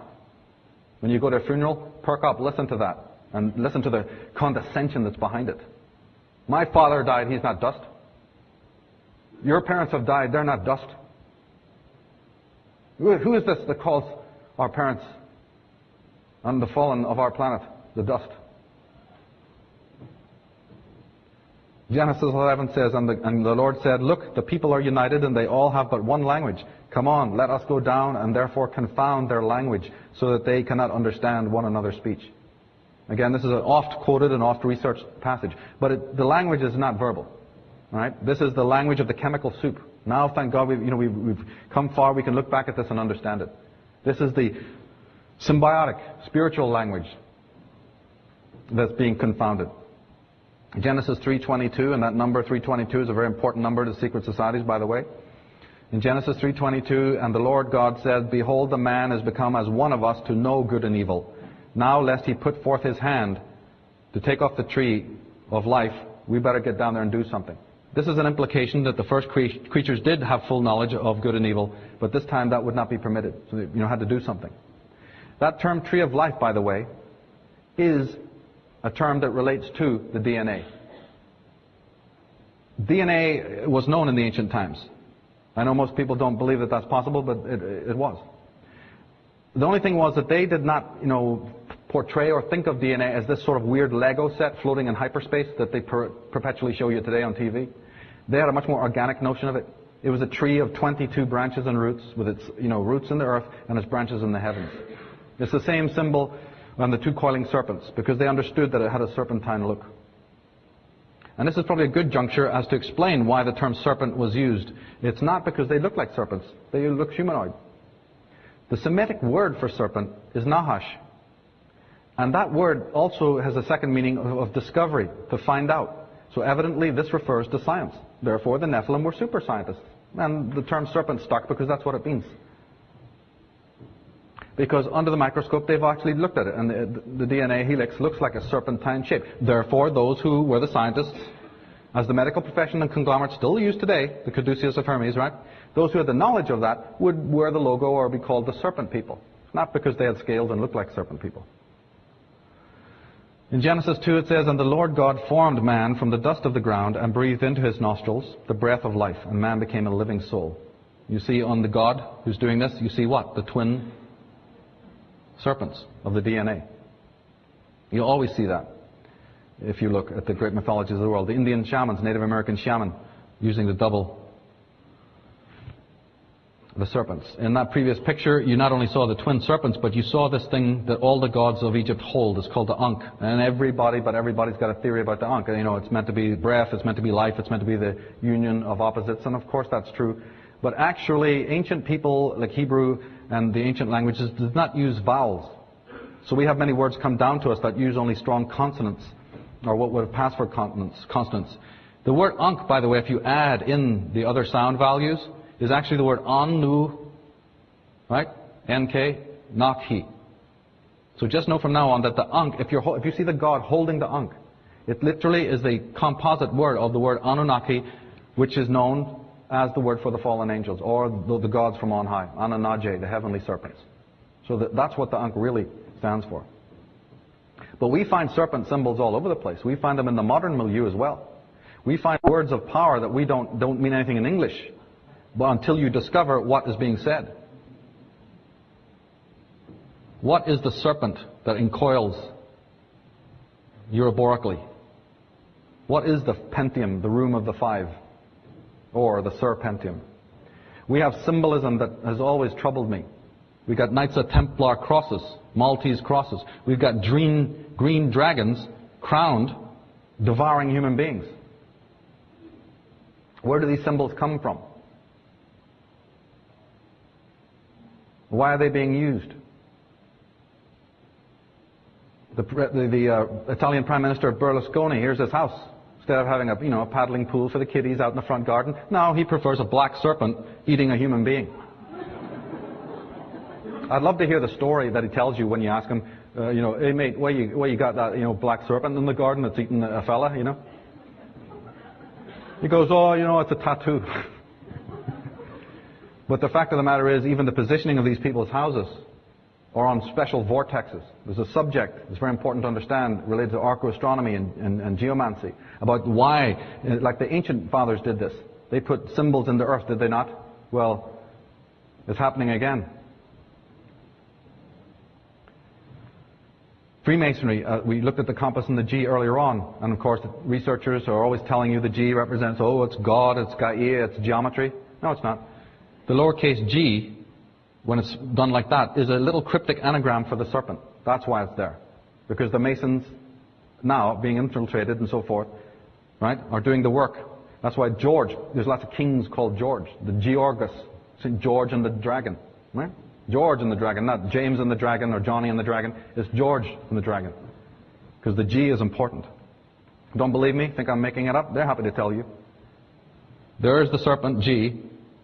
When you go to a funeral, perk up, listen to that, and listen to the condescension that's behind it. My father died, he's not dust. Your parents have died, they're not dust. Who is this that calls our parents and the fallen of our planet the dust? Genesis 11 says, and the Lord said, look, the people are united and they all have but one language. Come on, let us go down and therefore confound their language so that they cannot understand one another's speech. Again, this is an oft-quoted and oft-researched passage. But the language is not verbal. All right? This is the language of the chemical soup. Now, thank God, we've come far. We can look back at this and understand it. This is the symbiotic, spiritual language that's being confounded. Genesis 3:22, and that number 322 is a very important number to secret societies, by the way. In Genesis 3:22, and the Lord God said, behold, the man is become as one of us to know good and evil. Now, lest he put forth his hand to take off the tree of life, we better get down there and do something. This is an implication that the first creatures did have full knowledge of good and evil, but this time that would not be permitted. So they had to do something. That term tree of life, by the way, is a term that relates to the DNA. DNA was known in the ancient times. I know most people don't believe that that's possible, but it was. The only thing was that they did not, portray or think of DNA as this sort of weird Lego set floating in hyperspace that they perpetually show you today on TV. They had a much more organic notion of it. It was a tree of 22 branches and roots, with its roots in the earth and its branches in the heavens. It's the same symbol on the two coiling serpents, because they understood that it had a serpentine look. And this is probably a good juncture as to explain why the term serpent was used. It's not because they look like serpents. They look humanoid. The Semitic word for serpent is nahash. And that word also has a second meaning of discovery, to find out. So evidently this refers to science. Therefore the Nephilim were super scientists. And the term serpent stuck because that's what it means. Because under the microscope they've actually looked at it, and the DNA helix looks like a serpentine shape. Therefore those who were the scientists, as the medical profession and conglomerate still use today, the caduceus of Hermes, right? Those who had the knowledge of that would wear the logo or be called the serpent people. Not because they had scales and looked like serpent people. In Genesis 2 it says, and the Lord God formed man from the dust of the ground and breathed into his nostrils the breath of life, and man became a living soul. You see on the God who's doing this, you see what? The twin serpents of the DNA. You always see that if you look at the great mythologies of the world. The Indian shamans, Native American shaman, using the double, the serpents. In that previous picture, you not only saw the twin serpents, but you saw this thing that all the gods of Egypt hold. It's called the Ankh. And everybody's got a theory about the Ankh. It's meant to be breath, it's meant to be life, it's meant to be the union of opposites, and of course that's true. But actually, ancient people like Hebrew and the ancient languages did not use vowels. So we have many words come down to us that use only strong consonants, or what would have passed for consonants. The word Ankh, by the way, if you add in the other sound values, is actually the word Anu, right? N-K, Nakhi. So just know from now on that the Ankh, if you see the god holding the Ankh, it literally is the composite word of the word Anunnaki, which is known as the word for the fallen angels, or the gods from on high, Ananaje, the heavenly serpents. So that's what the Ankh really stands for. But we find serpent symbols all over the place. We find them in the modern milieu as well. We find words of power that we don't mean anything in English, but until you discover what is being said. What is the serpent that encoils Euroborically? What is the Pentium, the room of the five? Or the Serpentium? We have symbolism that has always troubled me. We've got Knights of Templar crosses, Maltese crosses. We've got green dragons crowned, devouring human beings. Where do these symbols come from? Why are they being used? The Italian Prime Minister Berlusconi, here's his house. Instead of having a paddling pool for the kiddies out in the front garden, now he prefers a black serpent eating a human being. I'd love to hear the story that he tells you when you ask him, hey mate, where you got that black serpent in the garden that's eating a fella, He goes, oh, it's a tattoo. But the fact of the matter is, even the positioning of these people's houses or on special vortexes. There's a subject that's very important to understand related to archaeoastronomy and geomancy about why, like the ancient fathers did this. They put symbols in the earth, did they not? Well, it's happening again. Freemasonry, we looked at the compass and the G earlier on, and of course researchers are always telling you the G represents, oh, it's God, it's Gaia, it's geometry. No, it's not. The lowercase g, when it's done like that, is a little cryptic anagram for the serpent. That's why it's there. Because the Masons, now being infiltrated and so forth, right, are doing the work. That's why George, there's lots of kings called George. The Georgus, St. George and the Dragon, right? George and the Dragon, not James and the Dragon or Johnny and the Dragon. It's George and the Dragon. Because the G is important. Don't believe me? Think I'm making it up? They're happy to tell you. There is the serpent G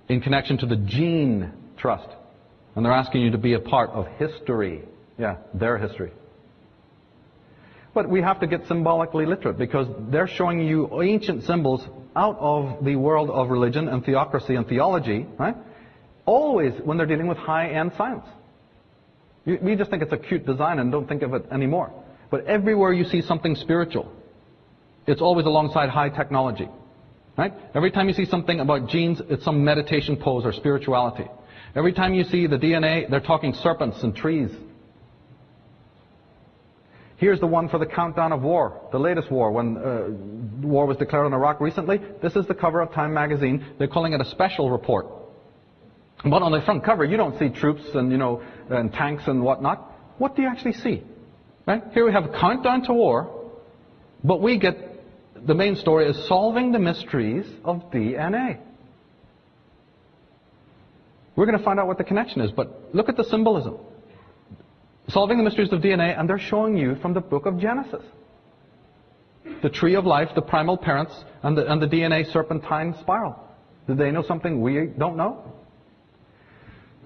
in connection to the gene trust. And they're asking you to be a part of history. Yeah, their history. But we have to get symbolically literate because they're showing you ancient symbols out of the world of religion and theocracy and theology, right? Always when they're dealing with high-end science. We just think it's a cute design and don't think of it anymore. But everywhere you see something spiritual, it's always alongside high technology. Right? Every time you see something about genes, it's some meditation pose or spirituality. Every time you see the DNA, they're talking serpents and trees. Here's the one for the countdown of war, the latest war, when war was declared on Iraq recently. This is the cover of Time magazine. They're calling it a special report. But on the front cover, you don't see troops and, and tanks and whatnot. What do you actually see? Right? Here we have a countdown to war, but we get the main story is solving the mysteries of DNA. We're going to find out what the connection is, but look at the symbolism. Solving the mysteries of DNA, and they're showing you from the book of Genesis. The tree of life, the primal parents, and the DNA serpentine spiral. Did they know something we don't know?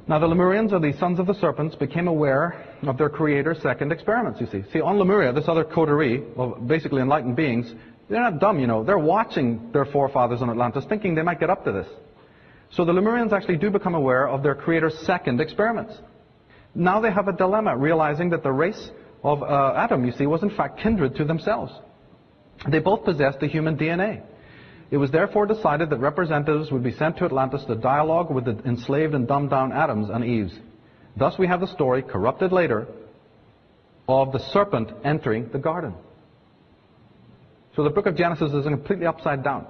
Now the Lemurians, or the sons of the serpents, became aware of their creator's second experiments, you see. See, on Lemuria, this other coterie of basically enlightened beings, they're not dumb, They're watching their forefathers on Atlantis, thinking they might get up to this. So the Lemurians actually do become aware of their creator's second experiments. Now they have a dilemma, realizing that the race of Adam, you see, was in fact kindred to themselves. They both possessed the human DNA. It was therefore decided that representatives would be sent to Atlantis to dialogue with the enslaved and dumbed down Adams and Eves. Thus we have the story, corrupted later, of the serpent entering the garden. So the book of Genesis is completely upside down.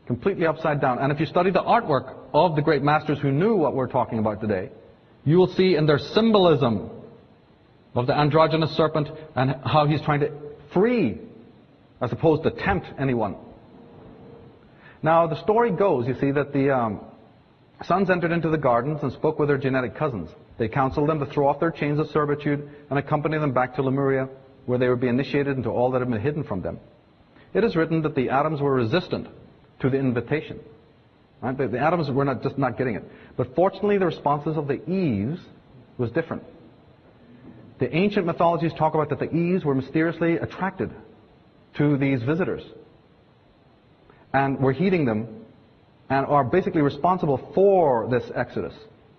Completely upside down. And if you study the artwork of the great masters who knew what we're talking about today, you will see in their symbolism of the androgynous serpent and how he's trying to free as opposed to tempt anyone. Now the story goes, you see, that the sons entered into the gardens and spoke with their genetic cousins. They counseled them to throw off their chains of servitude and accompany them back to Lemuria, where they would be initiated into all that had been hidden from them. It is written that the Adams were resistant to the invitation. Right? The Adams were just not getting it. But fortunately, the responses of the Eves was different. The ancient mythologies talk about that the Eves were mysteriously attracted to these visitors and were heeding them and are basically responsible for this exodus.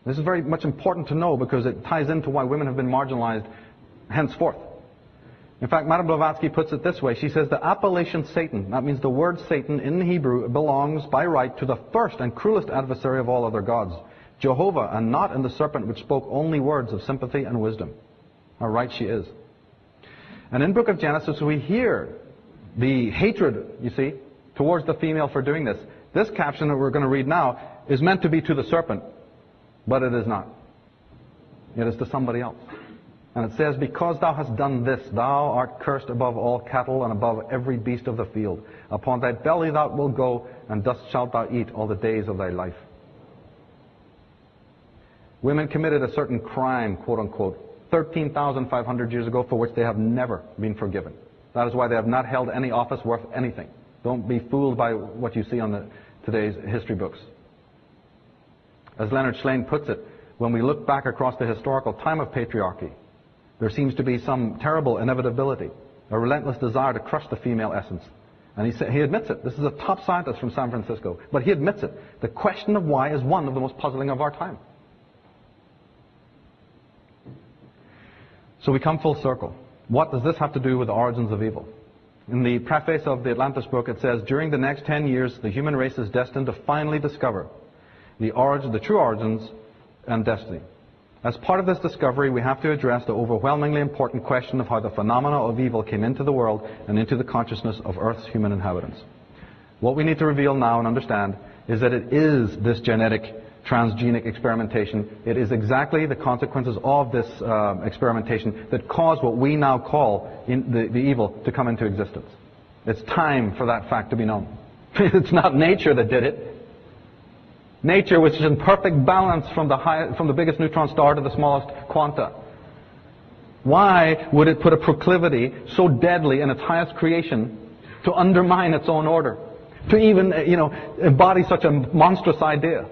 This is very much important to know because it ties into why women have been marginalized henceforth. In fact, Madame Blavatsky puts it this way. She says the appellation Satan, that means the word Satan in Hebrew, belongs by right to the first and cruelest adversary of all other gods, Jehovah, and not in the serpent which spoke only words of sympathy and wisdom. How right she is. And in book of Genesis we hear the hatred, you see, towards the female for doing this. This caption that we're going to read now is meant to be to the serpent, but it is not. It is to somebody else. And it says, because thou hast done this, thou art cursed above all cattle and above every beast of the field. Upon thy belly thou wilt go, and dust shalt thou eat all the days of thy life. Women committed a certain crime, quote unquote, 13,500 years ago, for which they have never been forgiven. That is why they have not held any office worth anything. Don't be fooled by what you see on today's history books. As Leonard Shlain puts it, when we look back across the historical time of patriarchy, there seems to be some terrible inevitability, a relentless desire to crush the female essence. And he admits it. This is a top scientist from San Francisco, but he admits it. The question of why is one of the most puzzling of our time. So we come full circle. What does this have to do with the origins of evil? In the preface of the Atlantis book, it says, during the next 10 years, the human race is destined to finally discover the true origins and destiny. As part of this discovery, we have to address the overwhelmingly important question of how the phenomena of evil came into the world and into the consciousness of Earth's human inhabitants. What we need to reveal now and understand is that it is this genetic transgenic experimentation. It is exactly the consequences of this experimentation that caused what we now call the evil to come into existence. It's time for that fact to be known. It's not nature that did it. Nature, which is in perfect balance from the biggest neutron star to the smallest quanta. Why would it put a proclivity so deadly in its highest creation to undermine its own order? To even, embody such a monstrous idea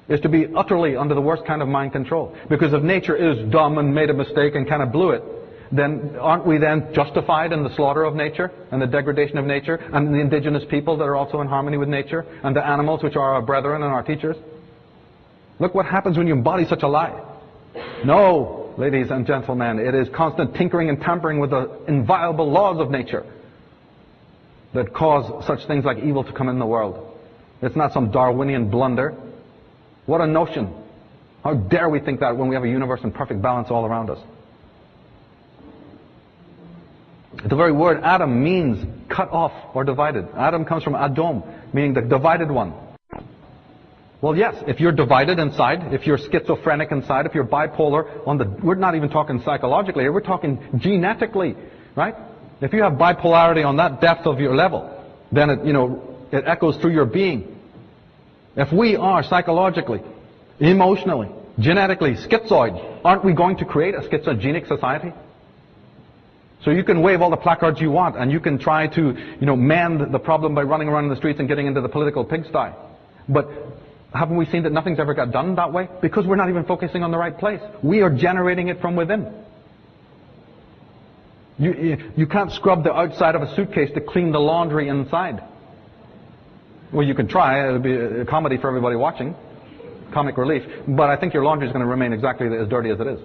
is to be utterly under the worst kind of mind control. Because if nature is dumb and made a mistake and kind of blew it, then aren't we then justified in the slaughter of nature and the degradation of nature and the indigenous people that are also in harmony with nature and the animals which are our brethren and our teachers? Look what happens when you embody such a lie. No, ladies and gentlemen, it is constant tinkering and tampering with the inviolable laws of nature that cause such things like evil to come in the world. It's not some Darwinian blunder. What a notion. How dare we think that when we have a universe in perfect balance all around us? The very word Adam means cut off or divided. Adam comes from Adom, meaning the divided one. Well, yes, if you're divided inside, if you're schizophrenic inside, if you're bipolar, we're not even talking psychologically here, we're talking genetically, right? If you have bipolarity on that depth of your level, then it echoes through your being. If we are psychologically, emotionally, genetically schizoid, aren't we going to create a schizogenic society? So you can wave all the placards you want, and you can try to, mend the problem by running around in the streets and getting into the political pigsty. But haven't we seen that nothing's ever got done that way? Because we're not even focusing on the right place. We are generating it from within. You can't scrub the outside of a suitcase to clean the laundry inside. Well, you can try. It'll be a comedy for everybody watching. Comic relief. But I think your laundry is going to remain exactly as dirty as it is.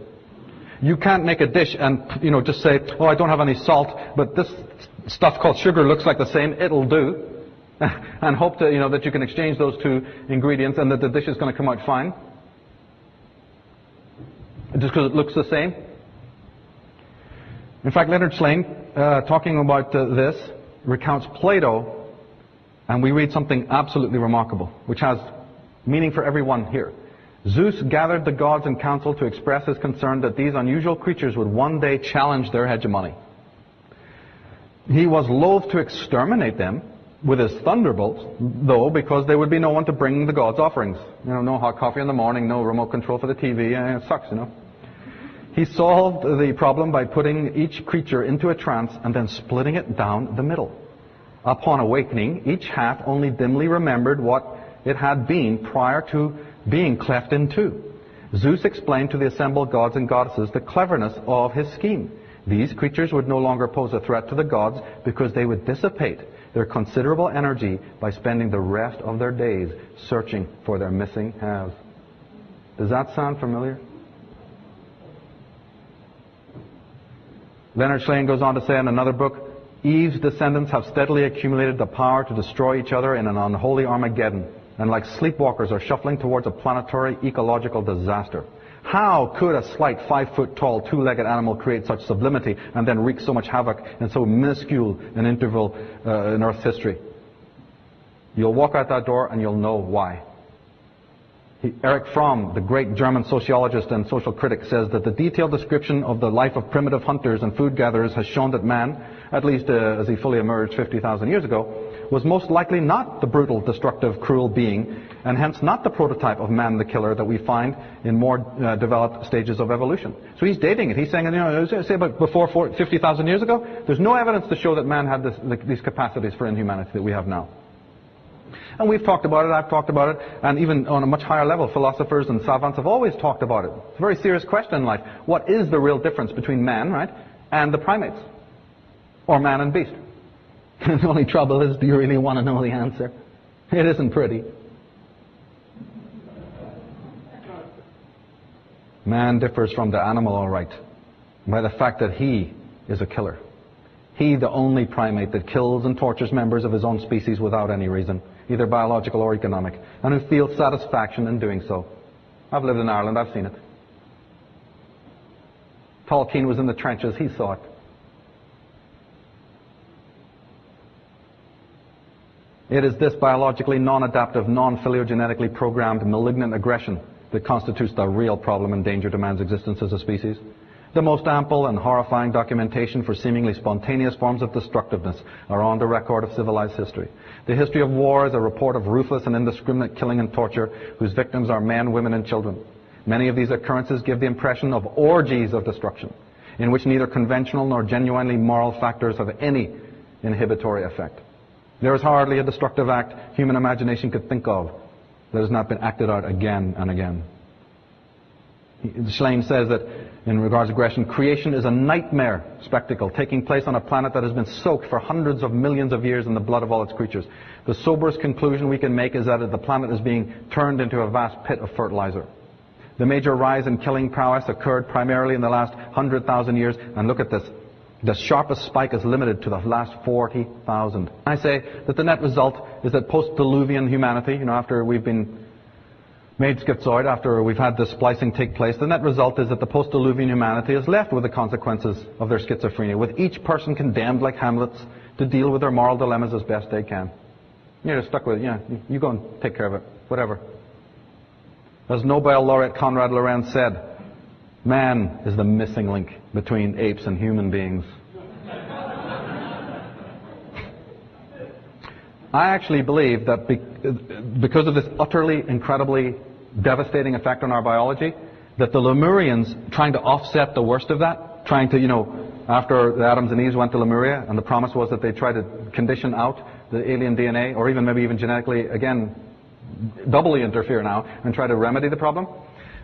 You can't make a dish and, just say, oh, I don't have any salt, but this stuff called sugar looks like the same, it'll do. And hope to, that you can exchange those two ingredients and that the dish is going to come out fine. Just because it looks the same. In fact, Leonard Shlain, talking about this, recounts Plato, and we read something absolutely remarkable, which has meaning for everyone here. Zeus gathered the gods in council to express his concern that these unusual creatures would one day challenge their hegemony. He was loath to exterminate them with his thunderbolts, though, because there would be no one to bring the gods offerings. No hot coffee in the morning, no remote control for the TV, it sucks, He solved the problem by putting each creature into a trance and then splitting it down the middle. Upon awakening, each half only dimly remembered what it had been prior to being cleft in two. Zeus explained to the assembled gods and goddesses the cleverness of his scheme. These creatures would no longer pose a threat to the gods because they would dissipate their considerable energy by spending the rest of their days searching for their missing halves. Does that sound familiar? Leonard Shlain goes on to say in another book, Eve's descendants have steadily accumulated the power to destroy each other in an unholy Armageddon, and like sleepwalkers are shuffling towards a planetary ecological disaster. How could a slight 5-foot-tall, two-legged animal create such sublimity and then wreak so much havoc in so minuscule an interval in Earth's history? You'll walk out that door and you'll know why. Erich Fromm, the great German sociologist and social critic, says that the detailed description of the life of primitive hunters and food gatherers has shown that man, at least as he fully emerged 50,000 years ago, was most likely not the brutal, destructive, cruel being, and hence not the prototype of man the killer that we find in more developed stages of evolution. So he's dating it. He's saying, say about before 50,000 years ago, there's no evidence to show that man had these capacities for inhumanity that we have now. And we've talked about it, I've talked about it, and even on a much higher level, philosophers and savants have always talked about it. It's a very serious question in life. What is the real difference between man, right, and the primates? Or man and beast? The only trouble is, do you really want to know the answer? It isn't pretty. Man differs from the animal, all right. by the fact that he is a killer. He, the only primate that kills and tortures members of his own species without any reason, either biological or economic, and who feels satisfaction in doing so. I've lived in Ireland, I've seen it. Tolkien was in the trenches, he saw it. It is this biologically non-adaptive, non-phylogenetically programmed malignant aggression that constitutes the real problem and danger to man's existence as a species. The most ample and horrifying documentation for seemingly spontaneous forms of destructiveness are on the record of civilized history. The history of war is a report of ruthless and indiscriminate killing and torture whose victims are men, women, and children. Many of these occurrences give the impression of orgies of destruction, in which neither conventional nor genuinely moral factors have any inhibitory effect. There is hardly a destructive act human imagination could think of that has not been acted out again and again. Schlein says that, in regards to aggression, creation is a nightmare spectacle taking place on a planet that has been soaked for hundreds of millions of years in the blood of all its creatures. The soberest conclusion we can make is that the planet is being turned into a vast pit of fertilizer. The major rise in killing prowess occurred primarily in the last 100,000 years, and look at this. The sharpest spike is limited to the last 40,000. I say that the net result is that post-diluvian humanity, after we've been made schizoid, after we've had this splicing take place, the net result is that the post-diluvian humanity is left with the consequences of their schizophrenia, with each person condemned like Hamlets to deal with their moral dilemmas as best they can. You're just stuck with it. Yeah, you go and take care of it. Whatever. As Nobel laureate Konrad Lorenz said, man is the missing link between apes and human beings. I actually believe that because of this utterly, incredibly devastating effect on our biology, that the Lemurians, trying to offset the worst of that, trying to, after the Adams and Eves went to Lemuria, and the promise was that they try to condition out the alien DNA, or maybe even genetically, again, doubly interfere now, and try to remedy the problem.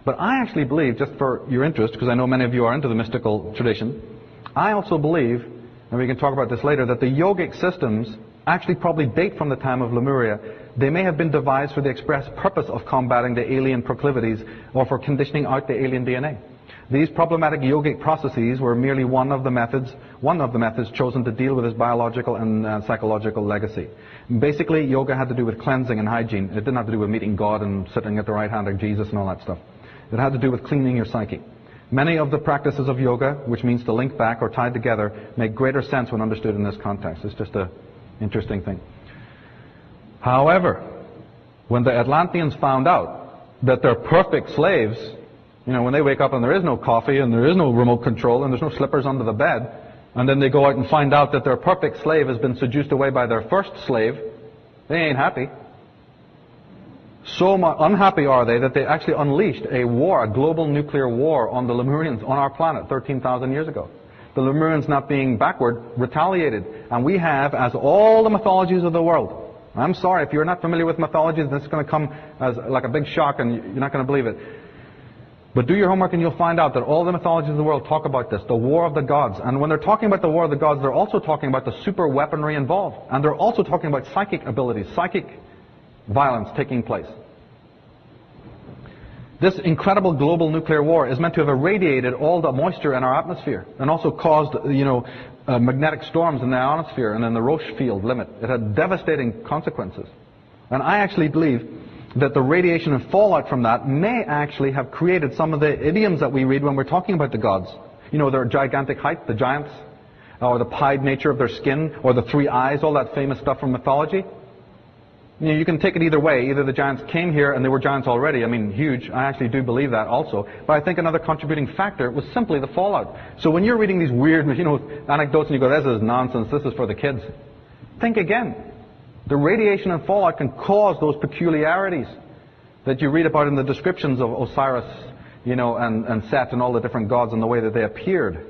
But I actually believe, just for your interest, because I know many of you are into the mystical tradition, I also believe, and we can talk about this later, that the yogic systems actually probably date from the time of Lemuria. They may have been devised for the express purpose of combating the alien proclivities or for conditioning out the alien DNA. These problematic yogic processes were merely one of the methods chosen to deal with his biological and psychological legacy. Basically, yoga had to do with cleansing and hygiene. It didn't have to do with meeting God and sitting at the right hand of Jesus and all that stuff. It had to do with cleaning your psyche. Many of the practices of yoga, which means to link back or tie together, make greater sense when understood in this context. It's just an interesting thing. However, when the Atlanteans found out that they're perfect slaves, when they wake up and there is no coffee and there is no remote control and there's no slippers under the bed, and then they go out and find out that their perfect slave has been seduced away by their first slave, they ain't happy. So unhappy are they that they actually unleashed a war, a global nuclear war on the Lemurians on our planet 13,000 years ago. The Lemurians, not being backward, retaliated. And we have, as all the mythologies of the world, I'm sorry, if you're not familiar with mythologies, this is going to come as like a big shock and you're not going to believe it. But do your homework and you'll find out that all the mythologies of the world talk about this, the war of the gods. And when they're talking about the war of the gods, they're also talking about the super weaponry involved. And they're also talking about psychic abilities, psychic violence taking place. This incredible global nuclear war is meant to have irradiated all the moisture in our atmosphere and also caused, magnetic storms in the ionosphere and in the Roche field limit. It had devastating consequences. And I actually believe that the radiation and fallout from that may actually have created some of the idioms that we read when we're talking about the gods. Their gigantic height, the giants, or the pied nature of their skin, or the three eyes, all that famous stuff from mythology. You can take it either way. Either the giants came here and they were giants already, huge. I actually do believe that also. But I think another contributing factor was simply the fallout. So when you're reading these weird, anecdotes and you go, this is nonsense, this is for the kids. Think again. The radiation and fallout can cause those peculiarities that you read about in the descriptions of Osiris, and Set and all the different gods and the way that they appeared.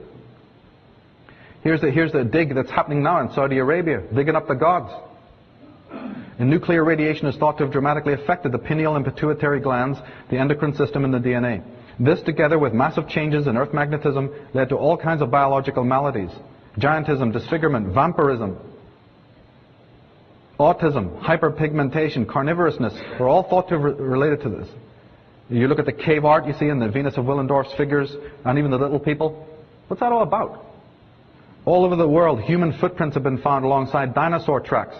Here's the dig that's happening now in Saudi Arabia, digging up the gods. And nuclear radiation is thought to have dramatically affected the pineal and pituitary glands, the endocrine system, and the DNA. This, together with massive changes in earth magnetism, led to all kinds of biological maladies. Giantism, disfigurement, vampirism, autism, hyperpigmentation, carnivorousness are all thought to have related to this. You look at the cave art you see in the Venus of Willendorf's figures, and even the little people, What's that all about? All over the world, human footprints have been found alongside dinosaur tracks.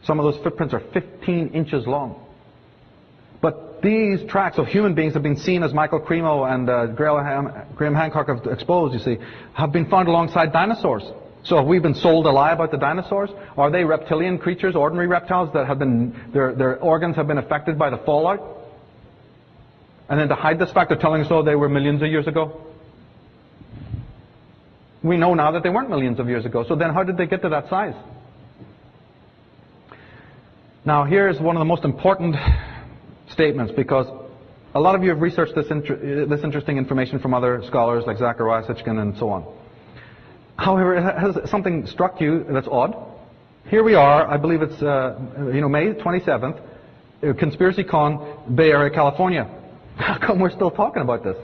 Some of those footprints are 15 inches long. But these tracks of human beings have been seen, as Michael Cremo and Graham Hancock have exposed, you see, have been found alongside dinosaurs. So have we been sold a lie about the dinosaurs? Are they reptilian creatures, ordinary reptiles that have been, their organs have been affected by the fallout? And then to hide this fact, they're telling us, oh, they were millions of years ago? We know now that they weren't millions of years ago. So then how did they get to that size? Now here's one of the most important statements, because a lot of you have researched this interesting information from other scholars like Zachariah Sitchin and so on. However, has something struck you that's odd? Here we are, I believe it's May 27th, Conspiracy Con, Bay Area, California. How come we're still talking about this?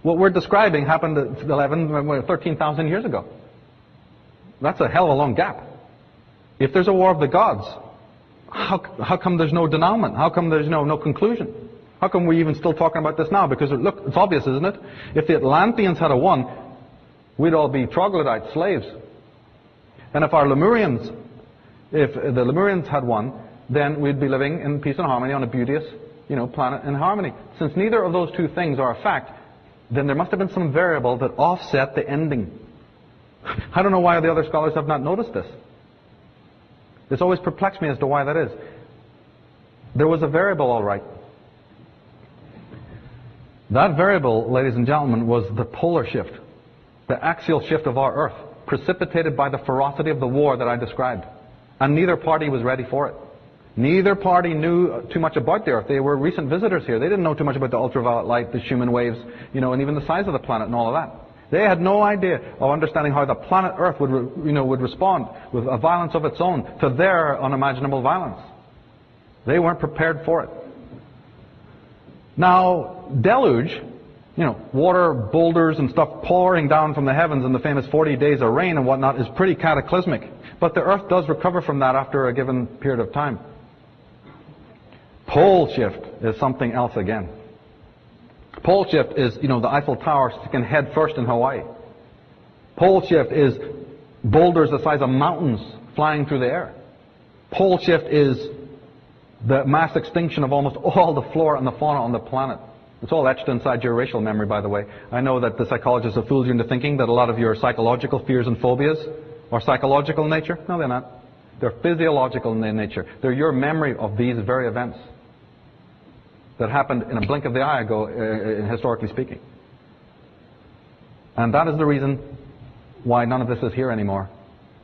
What we're describing happened 13,000 years ago. That's a hell of a long gap. If there's a war of the gods, how come there's no denouement? How come there's no conclusion? How come we're even still talking about this now? Because look, it's obvious, isn't it? If the Atlanteans had won, we'd all be troglodyte slaves. And if the Lemurians had won, then we'd be living in peace and harmony on a beauteous, planet in harmony. Since neither of those two things are a fact, then there must have been some variable that offset the ending. I don't know why the other scholars have not noticed this. It's always perplexed me as to why that is. There was a variable, all right. That variable, ladies and gentlemen, was the polar shift, the axial shift of our Earth, precipitated by the ferocity of the war that I described. And neither party was ready for it. Neither party knew too much about the Earth. They were recent visitors here. They didn't know too much about the ultraviolet light, the Schumann waves, and even the size of the planet and all of that. They had no idea of understanding how the planet Earth would respond with a violence of its own to their unimaginable violence. They weren't prepared for it. Now, deluge, water, boulders and stuff pouring down from the heavens in the famous 40 days of rain and whatnot is pretty cataclysmic. But the Earth does recover from that after a given period of time. Pole shift is something else again. Pole shift is, the Eiffel Tower sticking head first in Hawaii. Pole shift is boulders the size of mountains flying through the air. Pole shift is the mass extinction of almost all the flora and the fauna on the planet. It's all etched inside your racial memory, by the way. I know that the psychologists have fooled you into thinking that a lot of your psychological fears and phobias are psychological in nature. No, they're not. They're physiological in their nature. They're your memory of these very events that happened in a blink of the eye ago, historically speaking. And that is the reason why none of this is here anymore.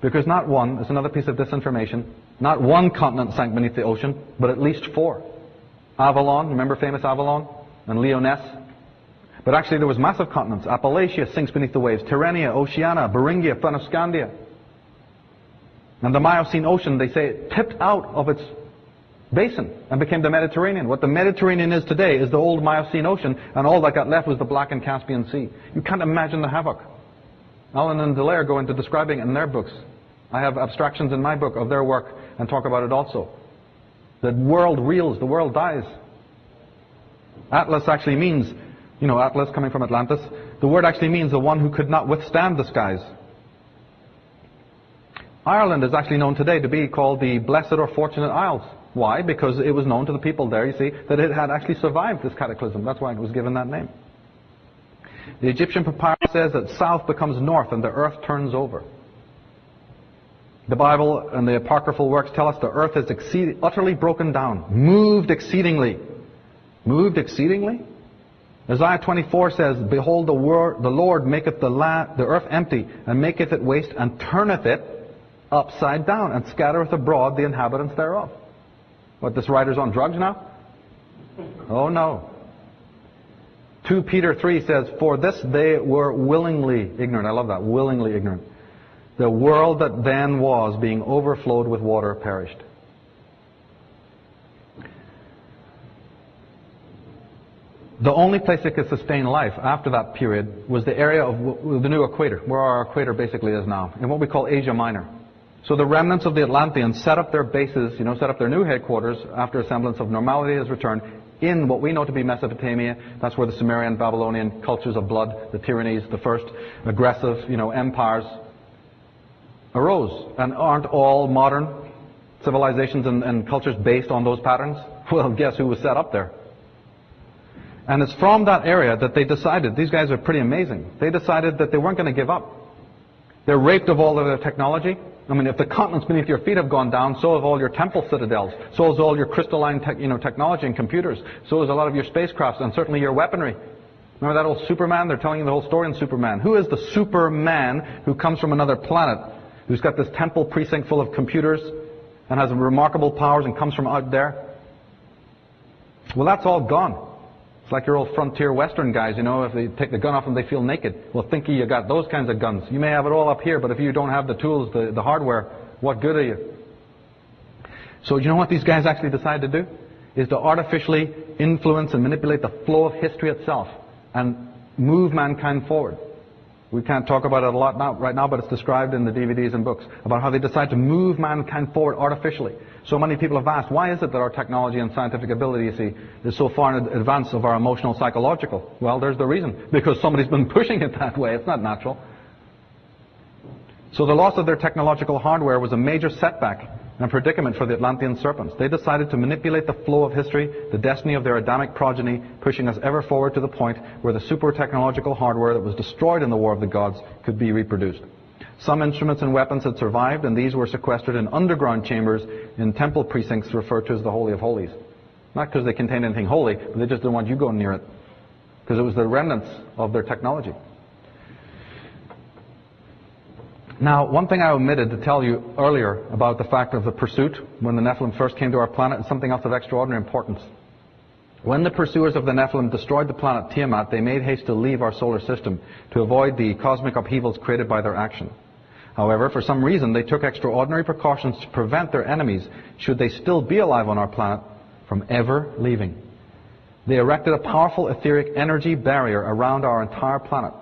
Because not one, it's another piece of disinformation, not one continent sank beneath the ocean, but at least 4. Avalon, remember famous Avalon? And Lyonesse. But actually there was massive continents. Appalachia sinks beneath the waves. Tyrrhenia, Oceania, Beringia, Fennoscandia. And the Miocene Ocean, they say, it tipped out of its basin and became the Mediterranean. What the Mediterranean is today is the old Miocene Ocean, and all that got left was the Black and Caspian Sea. You can't imagine the havoc. Allen and Dallaire go into describing it in their books. I have abstractions in my book of their work and talk about it also. The world reels, the world dies. Atlas actually means, Atlas coming from Atlantis, the word actually means the one who could not withstand the skies. Ireland is actually known today to be called the Blessed or Fortunate Isles. Why? Because it was known to the people there, you see, that it had actually survived this cataclysm. That's why it was given that name. The Egyptian papyrus says that south becomes north and the earth turns over. The Bible and the apocryphal works tell us the earth is utterly broken down, moved exceedingly. Moved exceedingly? Isaiah 24 says, behold, the Lord maketh the earth empty, and maketh it waste, and turneth it upside down, and scattereth abroad the inhabitants thereof. What, this writer's on drugs now? Oh no. 2 Peter 3 says, for this they were willingly ignorant. I love that, willingly ignorant. The world that then was, being overflowed with water, perished. The only place that could sustain life after that period was the area of the new equator, where our equator basically is now, in what we call Asia Minor. So the remnants of the Atlanteans set up their bases, set up their new headquarters after a semblance of normality has returned in what we know to be Mesopotamia. That's where the Sumerian, Babylonian cultures of blood, the tyrannies, the first aggressive, empires arose. And aren't all modern civilizations and cultures based on those patterns? Well, guess who was set up there? And it's from that area that they decided, these guys are pretty amazing, they decided that they weren't going to give up. They're raped of all of their technology. I mean, if the continents beneath your feet have gone down, so have all your temple citadels, so has all your crystalline technology and computers, so has a lot of your spacecrafts, and certainly your weaponry. Remember that old Superman? They're telling you the whole story in Superman. Who is the Superman who comes from another planet, who's got this temple precinct full of computers and has remarkable powers and comes from out there? Well, that's all gone. It's like your old frontier western guys, if they take the gun off them, they feel naked. Well, think you got those kinds of guns. You may have it all up here, but if you don't have the tools, the hardware, what good are you? So you know what these guys actually decided to do? Is to artificially influence and manipulate the flow of history itself and move mankind forward. We can't talk about it a lot right now, but it's described in the DVDs and books about how they decide to move mankind forward artificially. So many people have asked, why is it that our technology and scientific ability, you see, is so far in advance of our emotional, psychological? Well, there's the reason. Because somebody's been pushing it that way. It's not natural. So the loss of their technological hardware was a major setback and predicament for the Atlantean serpents. They decided to manipulate the flow of history, the destiny of their Adamic progeny, pushing us ever forward to the point where the super technological hardware that was destroyed in the War of the Gods could be reproduced. Some instruments and weapons had survived, and these were sequestered in underground chambers in temple precincts referred to as the Holy of Holies. Not because they contained anything holy, but they just didn't want you going near it, because it was the remnants of their technology. Now, one thing I omitted to tell you earlier about the fact of the pursuit when the Nephilim first came to our planet is something else of extraordinary importance. When the pursuers of the Nephilim destroyed the planet Tiamat, they made haste to leave our solar system to avoid the cosmic upheavals created by their action. However, for some reason, they took extraordinary precautions to prevent their enemies, should they still be alive on our planet, from ever leaving. They erected a powerful etheric energy barrier around our entire planet.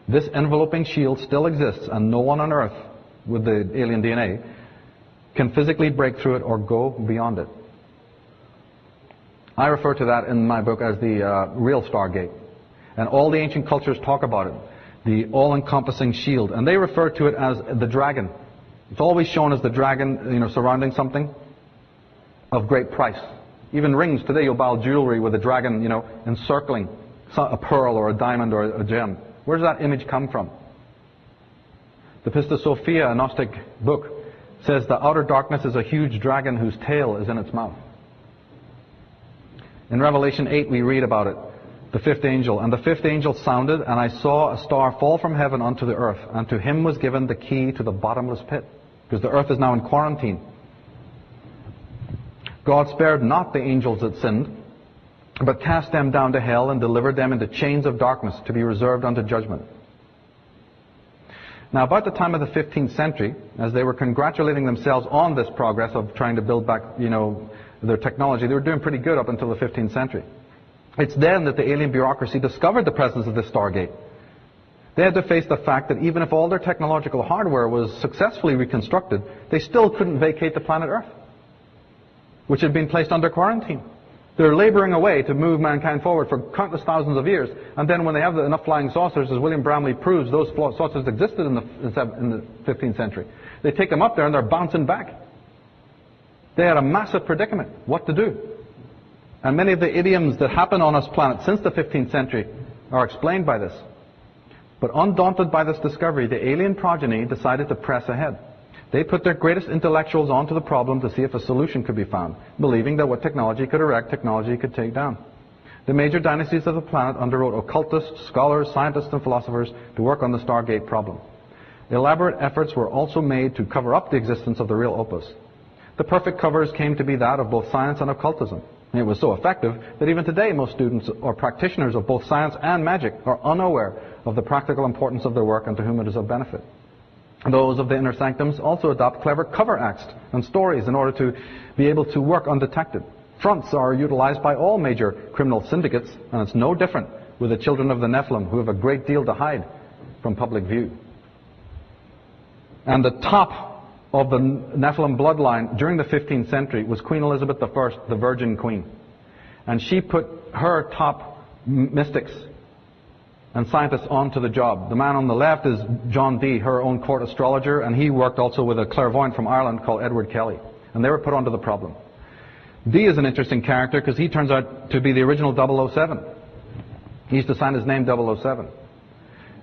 This enveloping shield still exists, and no one on Earth with the alien DNA can physically break through it or go beyond it. I refer to that in my book as the real Stargate. And all the ancient cultures talk about it, the all-encompassing shield. And they refer to it as the dragon. It's always shown as the dragon, surrounding something of great price. Even rings today, you'll buy jewelry with a dragon, encircling a pearl or a diamond or a gem. Where does that image come from? The Pista Sophia, a Gnostic book, says the outer darkness is a huge dragon whose tail is in its mouth. In Revelation 8 we read about it, the fifth angel. And the fifth angel sounded, and I saw a star fall from heaven unto the earth, and to him was given the key to the bottomless pit, because the earth is now in quarantine. God spared not the angels that sinned, but cast them down to hell and delivered them into chains of darkness to be reserved unto judgment. Now, about the time of the 15th century, as they were congratulating themselves on this progress of trying to build back, their technology, they were doing pretty good up until the 15th century. It's then that the alien bureaucracy discovered the presence of this Stargate. They had to face the fact that even if all their technological hardware was successfully reconstructed, they still couldn't vacate the planet Earth, which had been placed under quarantine. They're laboring away to move mankind forward for countless thousands of years, and then when they have enough flying saucers, as William Bramley proves, those saucers existed in the 15th century. They take them up there and they're bouncing back. They had a massive predicament, what to do. And many of the idioms that happen on this planet since the 15th century are explained by this. But undaunted by this discovery, the alien progeny decided to press ahead. They put their greatest intellectuals onto the problem to see if a solution could be found, believing that what technology could erect, technology could take down. The major dynasties of the planet underwrote occultists, scholars, scientists, and philosophers to work on the Stargate problem. Elaborate efforts were also made to cover up the existence of the real opus. The perfect covers came to be that of both science and occultism. And it was so effective that even today most students or practitioners of both science and magic are unaware of the practical importance of their work and to whom it is of benefit. Those of the inner sanctums also adopt clever cover acts and stories in order to be able to work undetected. Fronts are utilized by all major criminal syndicates, and it's no different with the children of the Nephilim, who have a great deal to hide from public view. And the top of the Nephilim bloodline during the 15th century was Queen Elizabeth I, the Virgin Queen. And she put her top mystics and scientists onto the job. The man on the left is John Dee, her own court astrologer, and he worked also with a clairvoyant from Ireland called Edward Kelly. And they were put onto the problem. Dee is an interesting character because he turns out to be the original 007. He used to sign his name 007.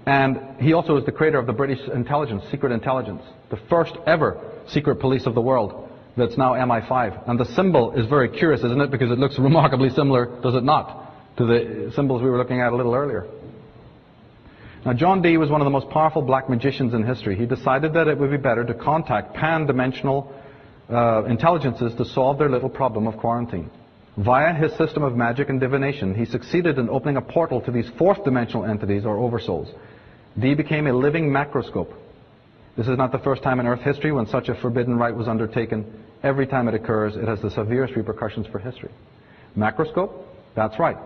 And he also is the creator of the British intelligence, secret intelligence, the first ever secret police of the world that's now MI5. And the symbol is very curious, isn't it? Because it looks remarkably similar, does it not, to the symbols we were looking at a little earlier. Now, John Dee was one of the most powerful black magicians in history. He decided that it would be better to contact pan-dimensional intelligences to solve their little problem of quarantine. Via his system of magic and divination, he succeeded in opening a portal to these fourth-dimensional entities, or oversouls. Dee became a living macroscope. This is not the first time in Earth history when such a forbidden rite was undertaken. Every time it occurs, it has the severest repercussions for history. Macroscope? That's right.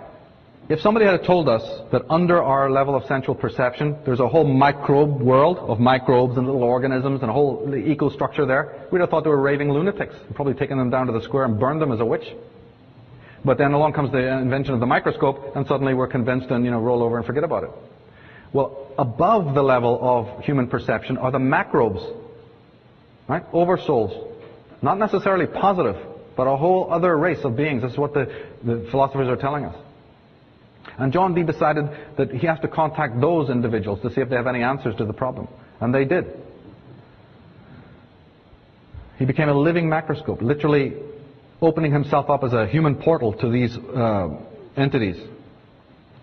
If somebody had told us that under our level of central perception, there's a whole microbe world of microbes and little organisms and a whole ecostructure there, we'd have thought they were raving lunatics. We'd probably taken them down to the square and burned them as a witch. But then along comes the invention of the microscope, and suddenly we're convinced and, roll over and forget about it. Well, above the level of human perception are the macrobes, right? Oversouls. Not necessarily positive, but a whole other race of beings. This is what the philosophers are telling us. And John Dee decided that he has to contact those individuals to see if they have any answers to the problem. And they did. He became a living macroscope, literally opening himself up as a human portal to these entities.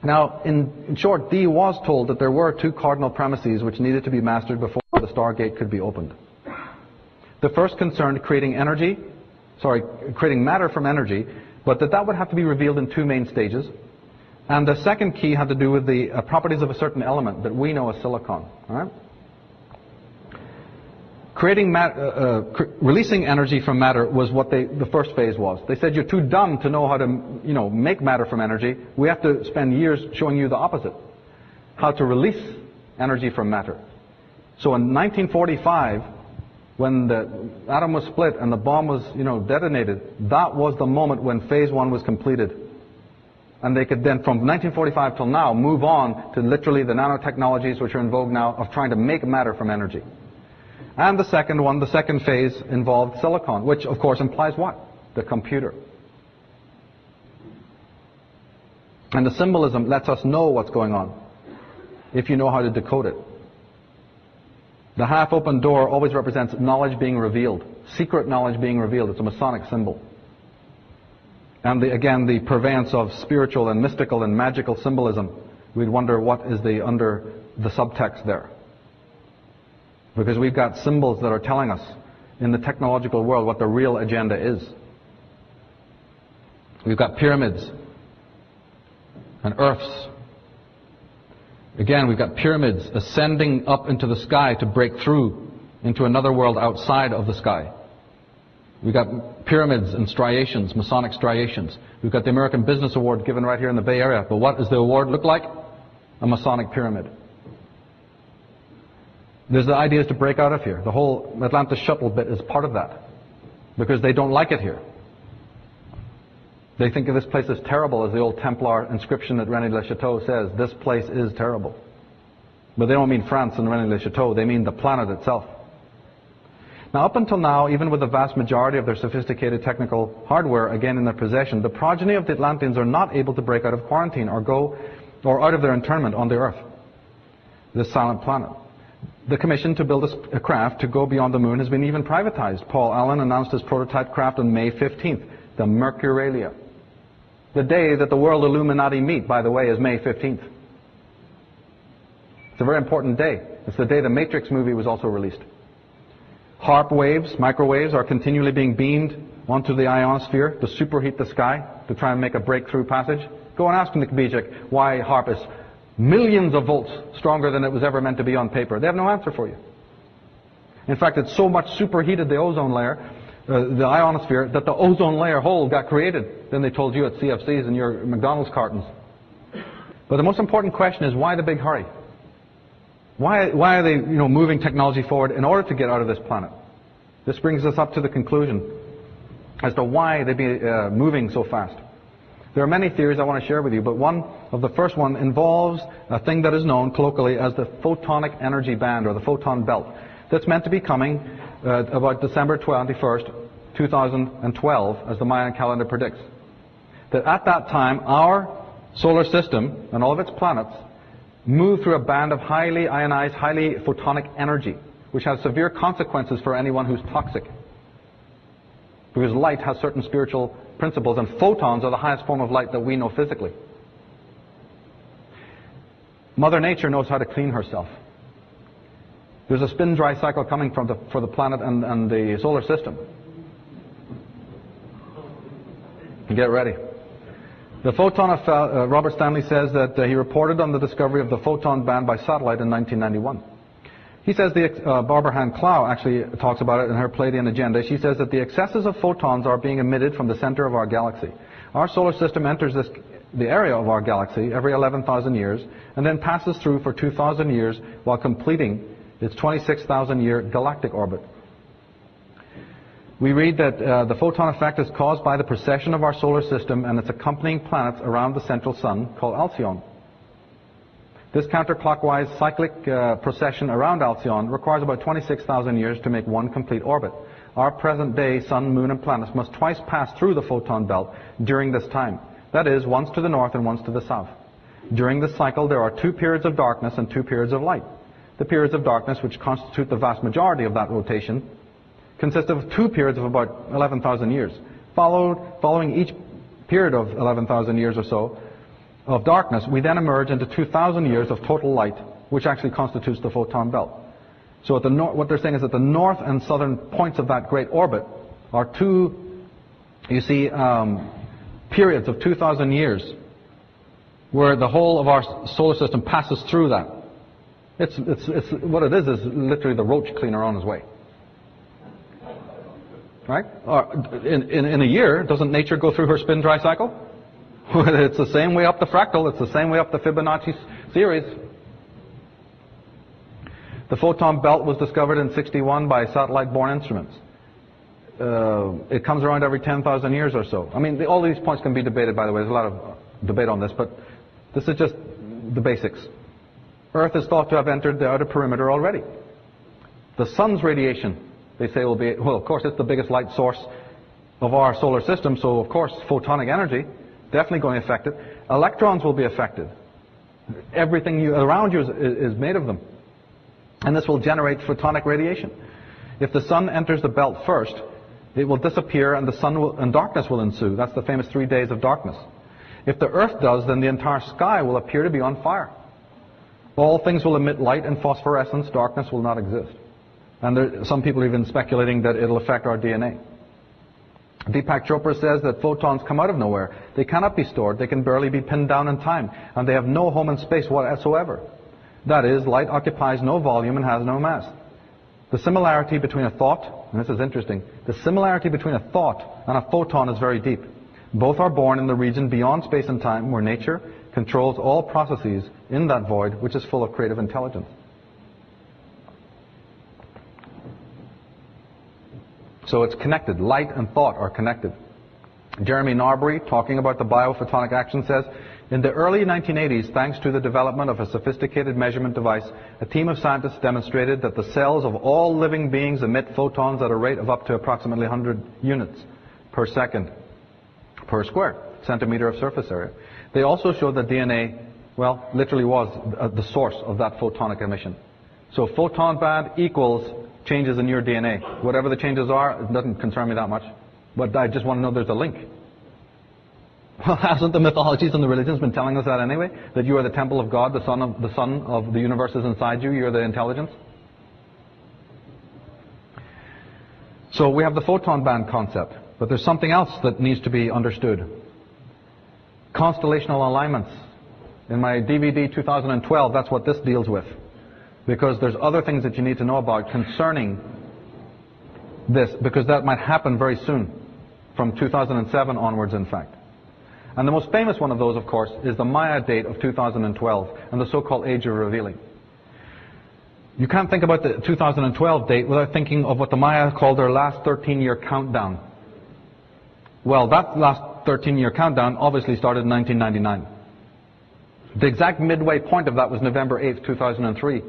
Now, in short, Dee was told that there were two cardinal premises which needed to be mastered before the Stargate could be opened. The first concerned creating matter from energy, but that would have to be revealed in two main stages. And the second key had to do with the properties of a certain element that we know as silicon. All right? Releasing energy from matter was what the first phase was. They said, you're too dumb to know how to make matter from energy. We have to spend years showing you the opposite, how to release energy from matter. So in 1945, when the atom was split and the bomb was detonated, that was the moment when phase one was completed. And they could then, from 1945 till now, move on to literally the nanotechnologies which are in vogue now of trying to make matter from energy. And the second phase involved silicon, which of course implies what? The computer. And the symbolism lets us know what's going on, if you know how to decode it. The half-open door always represents knowledge being revealed, secret knowledge being revealed. It's a Masonic symbol. And again, the purveyance of spiritual and mystical and magical symbolism, we'd wonder what is under the subtext there. Because we've got symbols that are telling us in the technological world what the real agenda is. We've got pyramids and earths. Again, we've got pyramids ascending up into the sky to break through into another world outside of the sky. We've got pyramids and striations, Masonic striations. We've got the American Business Award given right here in the Bay Area. But what does the award look like? A Masonic pyramid. There's the idea is to break out of here. The whole Atlantis shuttle bit is part of that. Because they don't like it here. They think of this place as terrible, as the old Templar inscription at Rennes-le-Château says. This place is terrible. But they don't mean France and Rennes-le-Château. They mean the planet itself. Now, up until now, even with the vast majority of their sophisticated technical hardware again in their possession, the progeny of the Atlanteans are not able to break out of quarantine or out of their internment on the Earth, this silent planet. The commission to build a craft to go beyond the moon has been even privatized. Paul Allen announced his prototype craft on May 15th, the Mercuralia. The day that the World Illuminati meet, by the way, is May 15th. It's a very important day. It's the day the Matrix movie was also released. HARP waves, microwaves, are continually being beamed onto the ionosphere to superheat the sky to try and make a breakthrough passage. Go and ask Nick Bijak why HARP is millions of volts stronger than it was ever meant to be on paper. They have no answer for you. In fact, it's so much superheated the ozone layer, the ionosphere, that the ozone layer hole got created than they told you at CFCs and your McDonald's cartons. But the most important question is, why the big hurry? Why are they moving technology forward in order to get out of this planet? This brings us up to the conclusion as to why they'd be moving so fast. There are many theories I want to share with you, but the first one involves a thing that is known colloquially as the photonic energy band, or the photon belt. That's meant to be coming about December 21st, 2012, as the Mayan calendar predicts. That at that time, our solar system and all of its planets move through a band of highly ionized, highly photonic energy, which has severe consequences for anyone who's toxic. Because light has certain spiritual principles, and photons are the highest form of light that we know physically. Mother Nature knows how to clean herself. There's a spin-dry cycle coming for the planet and the solar system. Get ready. The photon of Robert Stanley says that he reported on the discovery of the photon band by satellite in 1991. He says Barbara Hand Clow actually talks about it in her Palladian Agenda. She says that the excesses of photons are being emitted from the center of our galaxy. Our solar system enters the area of our galaxy every 11,000 years and then passes through for 2,000 years while completing its 26,000-year galactic orbit. We read that the photon effect is caused by the precession of our solar system and its accompanying planets around the central sun called Alcyon. This counterclockwise cyclic precession around Alcyon requires about 26,000 years to make one complete orbit. Our present-day sun, moon, and planets must twice pass through the photon belt during this time. That is, once to the north and once to the south. During this cycle, there are 2 periods of darkness and 2 periods of light. The periods of darkness, which constitute the vast majority of that rotation, consist of 2 periods of about 11,000 years. Following each period of 11,000 years or so of darkness, we then emerge into 2,000 years of total light, which actually constitutes the photon belt. So what they're saying is that the north and southern points of that great orbit are periods of 2,000 years where the whole of our solar system passes through that. It's what it is literally the roach cleaner on his way. Right? In a year, doesn't nature go through her spin-dry cycle? It's the same way up the fractal. It's the same way up the Fibonacci series. The photon belt was discovered in '61 by satellite-borne instruments. It comes around every 10,000 years or so. I mean, all these points can be debated, by the way. There's a lot of debate on this, but this is just the basics. Earth is thought to have entered the outer perimeter already. The sun's radiation, they say, will be, well, of course, it's the biggest light source of our solar system, so of course, photonic energy, definitely going to affect it. Electrons will be affected. Everything around you is made of them. And this will generate photonic radiation. If the sun enters the belt first, it will disappear and darkness will ensue. That's the famous 3 days of darkness. If the earth does, then the entire sky will appear to be on fire. All things will emit light and phosphorescence. Darkness will not exist. And some people are even speculating that it'll affect our DNA. Deepak Chopra says that photons come out of nowhere. They cannot be stored. They can barely be pinned down in time. And they have no home in space whatsoever. That is, light occupies no volume and has no mass. The similarity between a thought, and this is interesting, the similarity between a thought and a photon is very deep. Both are born in the region beyond space and time where nature controls all processes in that void, which is full of creative intelligence. So it's connected. Light and thought are connected. Jeremy Narbury, talking about the biophotonic action, says, in the early 1980s, thanks to the development of a sophisticated measurement device, a team of scientists demonstrated that the cells of all living beings emit photons at a rate of up to approximately 100 units per second per square centimeter of surface area. They also showed that DNA, well, literally was the source of that photonic emission. So photon band equals changes in your DNA. Whatever the changes are, it doesn't concern me that much. But I just want to know there's a link. Well, hasn't the mythologies and the religions been telling us that anyway? That you are the temple of God, the sun of the universe is inside you, you're the intelligence? So we have the photon band concept, but there's something else that needs to be understood. Constellational alignments. In my DVD 2012, that's what this deals with. Because there's other things that you need to know about concerning this, because that might happen very soon, from 2007 onwards, in fact. And the most famous one of those, of course, is the Maya date of 2012 and the so-called Age of Revealing. You can't think about the 2012 date without thinking of what the Maya called their last 13-year countdown. Well, that last that 13-year countdown obviously started in 1999. The exact midway point of that was November 8th, 2003.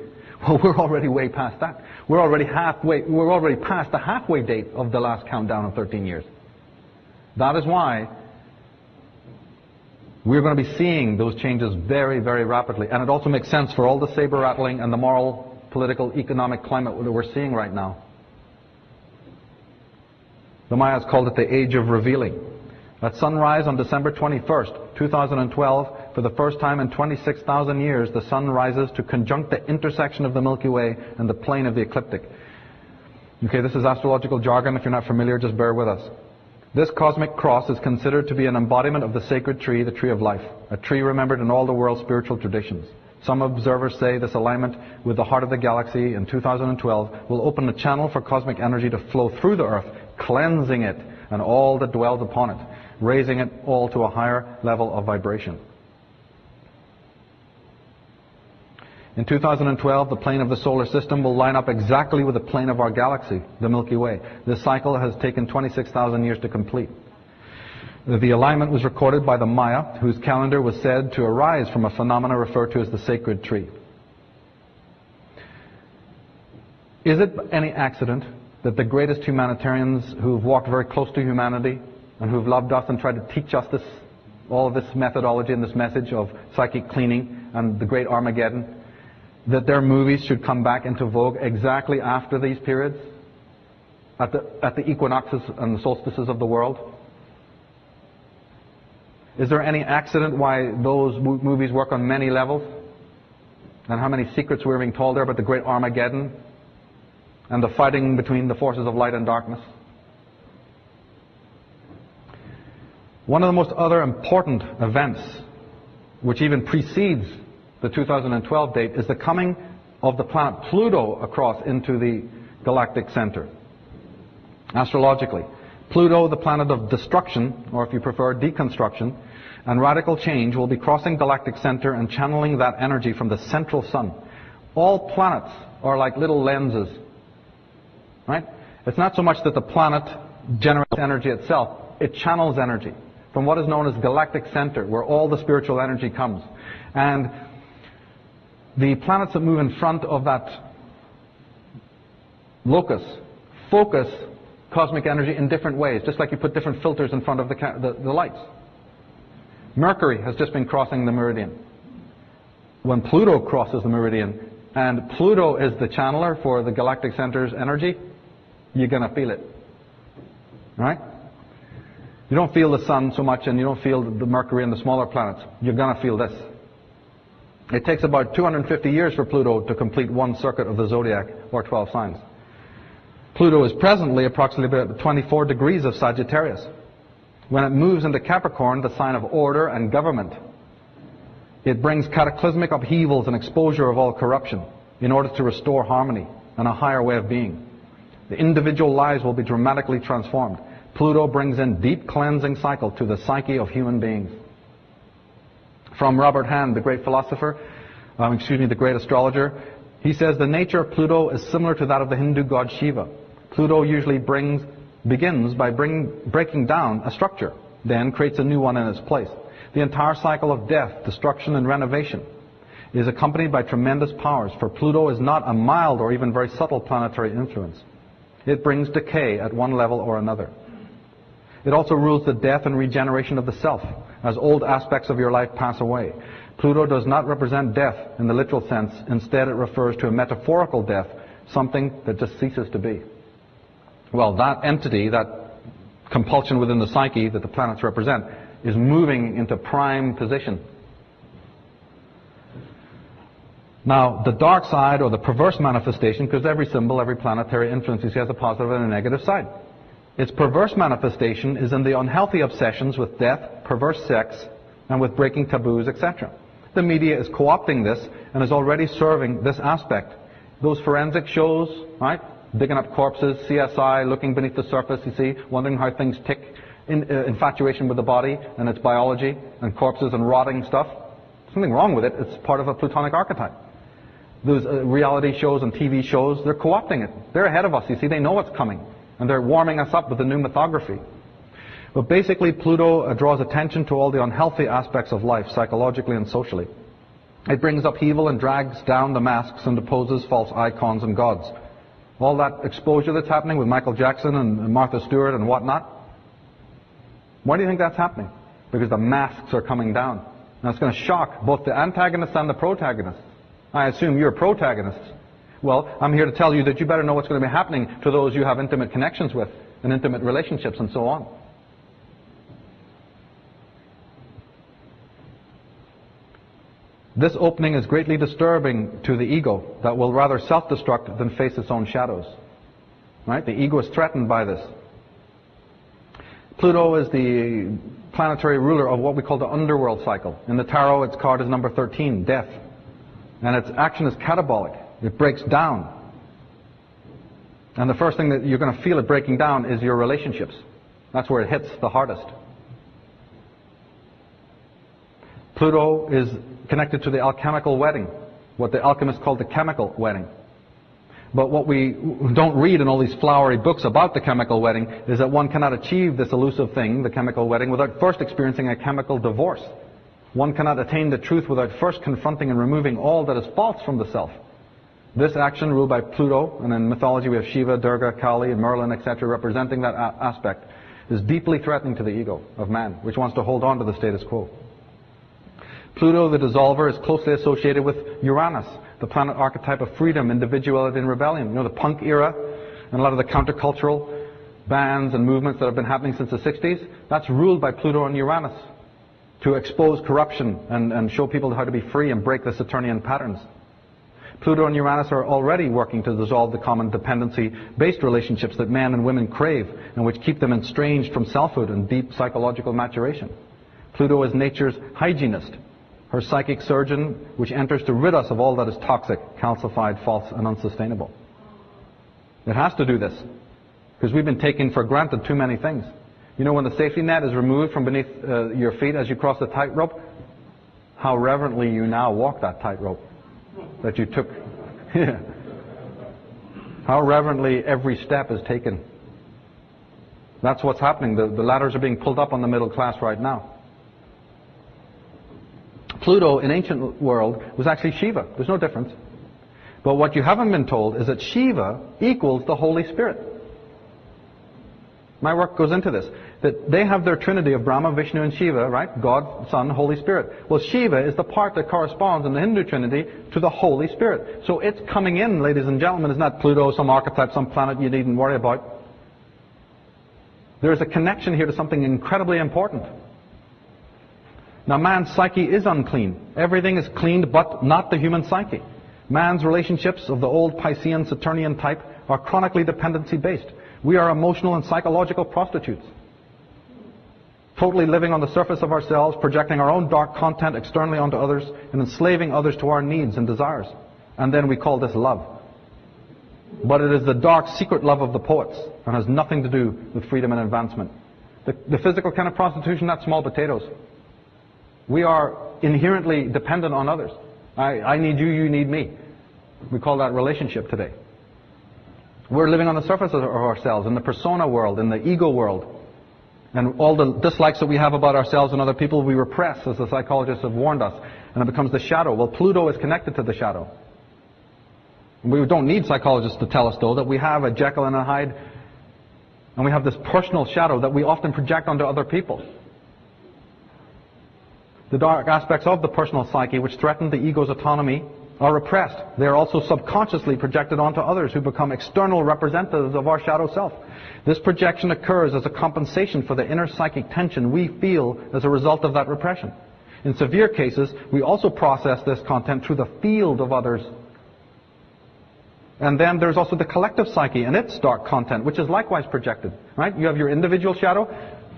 Well, we're already way past that. We're already past the halfway date of the last countdown of 13 years. That is why we're going to be seeing those changes very, very rapidly. And it also makes sense for all the saber rattling and the moral, political, economic climate that we're seeing right now. The Mayas called it the Age of Revealing. At sunrise on December 21st, 2012, for the first time in 26,000 years, the sun rises to conjunct the intersection of the Milky Way and the plane of the ecliptic. Okay, this is astrological jargon. If you're not familiar, just bear with us. This cosmic cross is considered to be an embodiment of the sacred tree, the tree of life, a tree remembered in all the world's spiritual traditions. Some observers say this alignment with the heart of the galaxy in 2012 will open a channel for cosmic energy to flow through the Earth, cleansing it and all that dwells upon it, raising it all to a higher level of vibration. In 2012, the plane of the solar system will line up exactly with the plane of our galaxy, the Milky Way. This cycle has taken 26,000 years to complete. The alignment was recorded by the Maya, whose calendar was said to arise from a phenomena referred to as the sacred tree. Is it any accident that the greatest humanitarians who've walked very close to humanity and who've loved us and tried to teach us this, all of this methodology and this message of psychic cleaning and the great Armageddon, that their movies should come back into vogue exactly after these periods, at the equinoxes and the solstices of the world? Is there any accident why those movies work on many levels? And how many secrets we're being told there about the great Armageddon and the fighting between the forces of light and darkness? One of the most other important events, which even precedes the 2012 date, is the coming of the planet Pluto across into the galactic center. Astrologically, Pluto, the planet of destruction, or if you prefer, deconstruction, and radical change, will be crossing galactic center and channeling that energy from the central sun. All planets are like little lenses, right? It's not so much that the planet generates energy itself, it channels energy from what is known as galactic center, where all the spiritual energy comes. And the planets that move in front of that locus focus cosmic energy in different ways, just like you put different filters in front of the lights. Mercury has just been crossing the meridian. When Pluto crosses the meridian, and Pluto is the channeler for the galactic center's energy, you're going to feel it. Right? You don't feel the sun so much, and you don't feel the Mercury and the smaller planets. You're going to feel this. It takes about 250 years for Pluto to complete one circuit of the zodiac, or 12 signs. Pluto is presently approximately about 24 degrees of Sagittarius. When it moves into Capricorn, the sign of order and government, it brings cataclysmic upheavals and exposure of all corruption in order to restore harmony and a higher way of being. The individual lives will be dramatically transformed. Pluto brings in deep cleansing cycle to the psyche of human beings. From Robert Hand, the great philosopher, the great astrologer, he says the nature of Pluto is similar to that of the Hindu god Shiva. Pluto usually begins by breaking down a structure, then creates a new one in its place. The entire cycle of death, destruction, and renovation is accompanied by tremendous powers, for Pluto is not a mild or even very subtle planetary influence. It brings decay at one level or another. It also rules the death and regeneration of the self, as old aspects of your life pass away. Pluto does not represent death in the literal sense. Instead, it refers to a metaphorical death, something that just ceases to be. Well, that entity, that compulsion within the psyche that the planets represent, is moving into prime position. Now, the dark side, or the perverse manifestation, because every symbol, every planetary influence you see has a positive and a negative side. Its perverse manifestation is in the unhealthy obsessions with death, perverse sex, and with breaking taboos, etc. The media is co-opting this and is already serving this aspect. Those forensic shows, right? Digging up corpses, CSI, looking beneath the surface, you see, wondering how things tick, infatuation with the body and its biology, and corpses and rotting stuff. Something wrong with it. It's part of a Plutonic archetype. Those reality shows and TV shows, they're co-opting it. They're ahead of us, you see. They know what's coming. And they're warming us up with the new mythography. But basically, Pluto draws attention to all the unhealthy aspects of life, psychologically and socially. It brings upheaval and drags down the masks and deposes false icons and gods. All that exposure that's happening with Michael Jackson and Martha Stewart and whatnot. Why do you think that's happening? Because the masks are coming down. Now it's going to shock both the antagonists and the protagonists. I assume you're protagonists. Well, I'm here to tell you that you better know what's going to be happening to those you have intimate connections with and intimate relationships and so on. This opening is greatly disturbing to the ego that will rather self-destruct than face its own shadows. Right? The ego is threatened by this. Pluto is the planetary ruler of what we call the underworld cycle. In the tarot, its card is number 13, death. And its action is catabolic. It breaks down. And the first thing that you're going to feel it breaking down is your relationships. That's where it hits the hardest. Pluto is connected to the alchemical wedding, what the alchemists called the chemical wedding. But what we don't read in all these flowery books about the chemical wedding is that one cannot achieve this elusive thing, the chemical wedding, without first experiencing a chemical divorce. One cannot attain the truth without first confronting and removing all that is false from the self. This action, ruled by Pluto, and in mythology we have Shiva, Durga, Kali, and Merlin, etc., representing that aspect, is deeply threatening to the ego of man, which wants to hold on to the status quo. Pluto, the dissolver, is closely associated with Uranus, the planet archetype of freedom, individuality, and rebellion. You know, the punk era and a lot of the countercultural bands and movements that have been happening since the 60s, that's ruled by Pluto and Uranus to expose corruption and show people how to be free and break the Saturnian patterns. Pluto and Uranus are already working to dissolve the common dependency-based relationships that men and women crave and which keep them estranged from selfhood and deep psychological maturation. Pluto is nature's hygienist, her psychic surgeon, which enters to rid us of all that is toxic, calcified, false, and unsustainable. It has to do this, because we've been taking for granted too many things. You know, when the safety net is removed from beneath your feet as you cross the tightrope, how reverently you now walk that tightrope that you took. How reverently every step is taken. That's what's happening. The ladders are being pulled up on the middle class right now. Pluto in ancient world was actually Shiva. There's no difference. But what you haven't been told is that Shiva equals the Holy Spirit. My work goes into this. That they have their trinity of Brahma, Vishnu, and Shiva, right? God, Son, Holy Spirit. Well, Shiva is the part that corresponds in the Hindu trinity to the Holy Spirit. So it's coming in, ladies and gentlemen. It's not Pluto, some archetype, some planet you needn't worry about. There is a connection here to something incredibly important. Now, man's psyche is unclean. Everything is cleaned, but not the human psyche. Man's relationships of the old Piscean, Saturnian type are chronically dependency-based. We are emotional and psychological prostitutes. Totally living on the surface of ourselves, projecting our own dark content externally onto others, and enslaving others to our needs and desires. And then we call this love. But it is the dark, secret love of the poets, and has nothing to do with freedom and advancement. The physical kind of prostitution, that's small potatoes. We are inherently dependent on others. I need you, you need me. We call that relationship today. We're living on the surface of ourselves, in the persona world, in the ego world. And all the dislikes that we have about ourselves and other people, we repress, as the psychologists have warned us. And it becomes the shadow. Well, Pluto is connected to the shadow. We don't need psychologists to tell us, though, that we have a Jekyll and a Hyde, and we have this personal shadow that we often project onto other people. The dark aspects of the personal psyche, which threaten the ego's autonomy, are repressed. They are also subconsciously projected onto others who become external representatives of our shadow self. This projection occurs as a compensation for the inner psychic tension we feel as a result of that repression. In severe cases, we also process this content through the field of others. And then there's also the collective psyche and its dark content, which is likewise projected. Right? You have your individual shadow.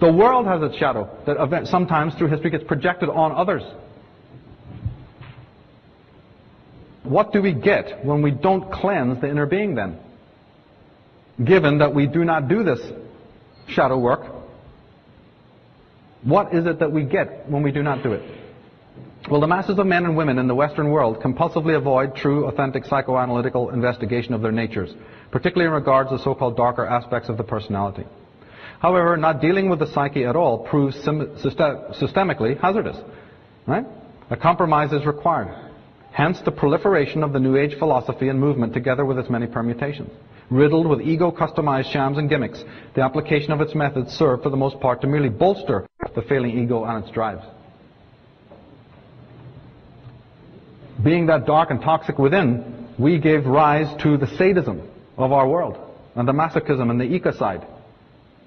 The world has its shadow that sometimes through history gets projected on others. What do we get when we don't cleanse the inner being then? Given that we do not do this shadow work, what is it that we get when we do not do it? Well, the masses of men and women in the Western world compulsively avoid true, authentic psychoanalytical investigation of their natures, particularly in regards to so-called darker aspects of the personality. However, not dealing with the psyche at all proves systemically hazardous. Right? A compromise is required. Hence the proliferation of the New Age philosophy and movement together with its many permutations. Riddled with ego-customized shams and gimmicks, the application of its methods serve for the most part to merely bolster the failing ego and its drives. Being that dark and toxic within, we gave rise to the sadism of our world, and the masochism and the ecocide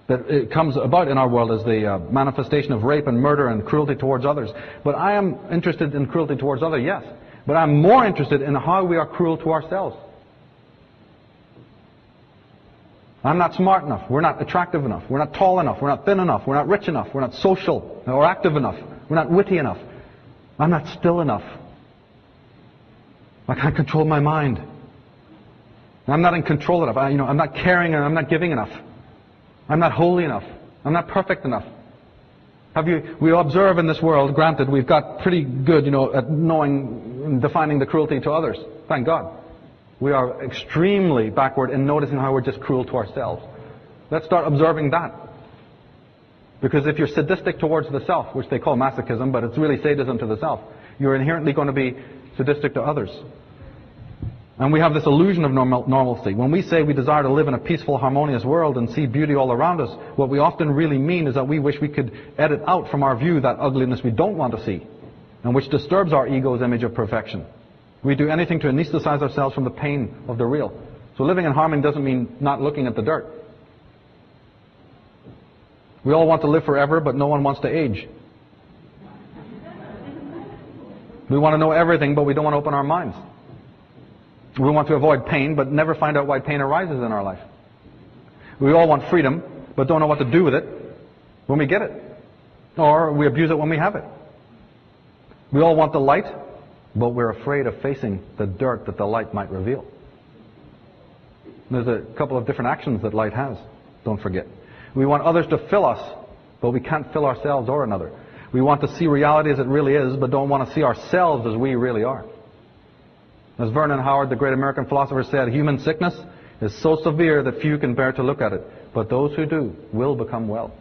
that it comes about in our world as the manifestation of rape and murder and cruelty towards others. But I am interested in cruelty towards others, yes. But I'm more interested in how we are cruel to ourselves. I'm not smart enough. We're not attractive enough. We're not tall enough. We're not thin enough. We're not rich enough. We're not social or active enough. We're not witty enough. I'm not still enough. I can't control my mind. I'm not in control enough. I'm not caring and I'm not giving enough. I'm not holy enough. I'm not perfect enough. We observe in this world, granted, we've got pretty good, at knowing and defining the cruelty to others. Thank God. We are extremely backward in noticing how we're just cruel to ourselves. Let's start observing that. Because if you're sadistic towards the self, which they call masochism, but it's really sadism to the self, you're inherently going to be sadistic to others. And we have this illusion of normalcy. When we say we desire to live in a peaceful, harmonious world and see beauty all around us, what we often really mean is that we wish we could edit out from our view that ugliness we don't want to see, and which disturbs our ego's image of perfection. We do anything to anesthetize ourselves from the pain of the real. So living in harmony doesn't mean not looking at the dirt. We all want to live forever, but no one wants to age. We want to know everything, but we don't want to open our minds. We want to avoid pain, but never find out why pain arises in our life. We all want freedom, but don't know what to do with it when we get it. Or we abuse it when we have it. We all want the light, but we're afraid of facing the dirt that the light might reveal. There's a couple of different actions that light has, don't forget. We want others to fill us, but we can't fill ourselves or another. We want to see reality as it really is, but don't want to see ourselves as we really are. As Vernon Howard, the great American philosopher, said, human sickness is so severe that few can bear to look at it, but those who do will become well.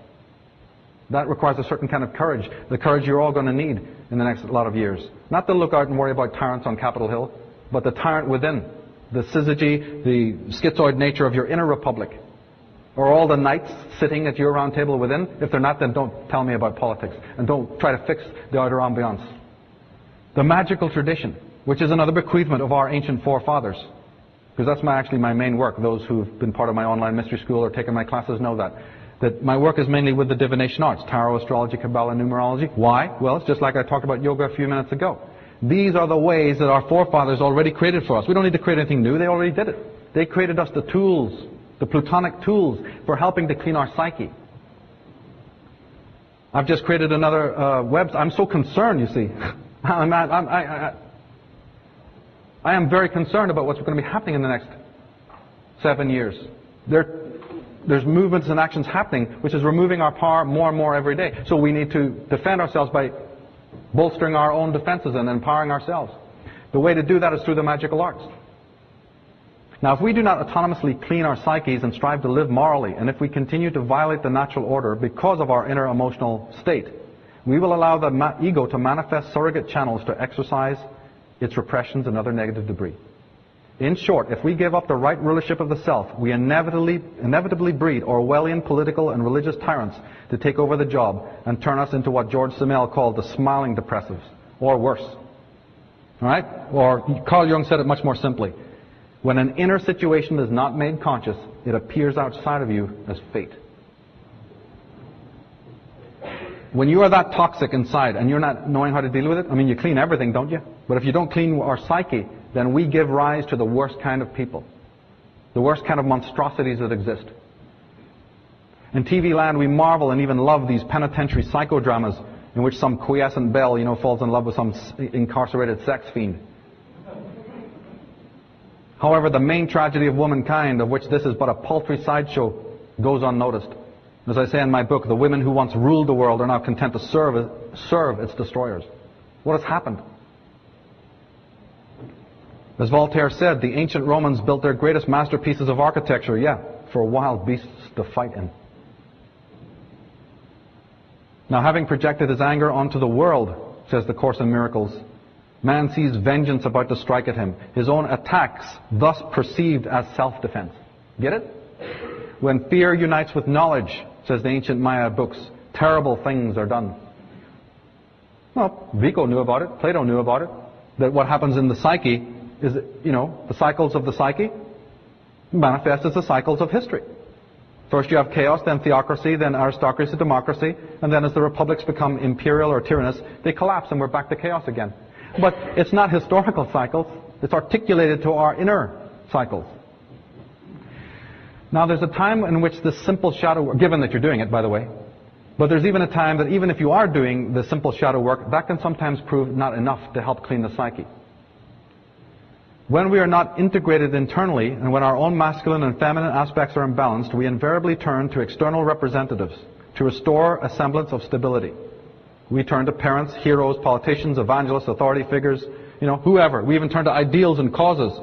That requires a certain kind of courage, the courage you're all going to need in the next lot of years. Not to look out and worry about tyrants on Capitol Hill, but the tyrant within, the syzygy, the schizoid nature of your inner republic. Or all the knights sitting at your round table within? If they're not, then don't tell me about politics, and don't try to fix the outer ambiance. The magical tradition, which is another bequeathment of our ancient forefathers. Because that's actually my main work. Those who've been part of my online mystery school or taken my classes know that my work is mainly with the divination arts, tarot, astrology, Kabbalah, numerology. Why? Well, it's just like I talked about yoga a few minutes ago. These are the ways that our forefathers already created for us. We don't need to create anything new. They already did it. They created us the tools, the plutonic tools for helping to clean our psyche. I've just created another website. I'm so concerned, you see. I am very concerned about what's going to be happening in the next 7 years. There's movements and actions happening which is removing our power more and more every day. So we need to defend ourselves by bolstering our own defenses and empowering ourselves. The way to do that is through the magical arts. Now, if we do not autonomously clean our psyches and strive to live morally, and if we continue to violate the natural order because of our inner emotional state, we will allow the ego to manifest surrogate channels to exercise its repressions and other negative debris. In short, if we give up the right rulership of the self, we inevitably breed Orwellian political and religious tyrants to take over the job and turn us into what George Simmel called the smiling depressives, or worse. All right? Or Carl Jung said it much more simply. When an inner situation is not made conscious, it appears outside of you as fate. When you are that toxic inside and you're not knowing how to deal with it, you clean everything, don't you? But if you don't clean our psyche, then we give rise to the worst kind of people. The worst kind of monstrosities that exist. In TV land, we marvel and even love these penitentiary psychodramas in which some quiescent belle, falls in love with some incarcerated sex fiend. However, the main tragedy of womankind, of which this is but a paltry sideshow, goes unnoticed. As I say in my book, the women who once ruled the world are now content to serve its destroyers. What has happened? As Voltaire said, the ancient Romans built their greatest masterpieces of architecture, for wild beasts to fight in. Now, having projected his anger onto the world, says the Course in Miracles, man sees vengeance about to strike at him, his own attacks thus perceived as self-defense. Get it? When fear unites with knowledge, says the ancient Maya books, terrible things are done. Well, Vico knew about it, Plato knew about it, that what happens in the psyche is, the cycles of the psyche manifest as the cycles of history. First you have chaos, then theocracy, then aristocracy, democracy, and then as the republics become imperial or tyrannous, they collapse and we're back to chaos again. But it's not historical cycles, it's articulated to our inner cycles. Now there's a time in which this simple shadow work, given that you're doing it, by the way, but there's even a time that even if you are doing the simple shadow work, that can sometimes prove not enough to help clean the psyche. When we are not integrated internally, and when our own masculine and feminine aspects are imbalanced, we invariably turn to external representatives to restore a semblance of stability. We turn to parents, heroes, politicians, evangelists, authority figures, whoever. We even turn to ideals and causes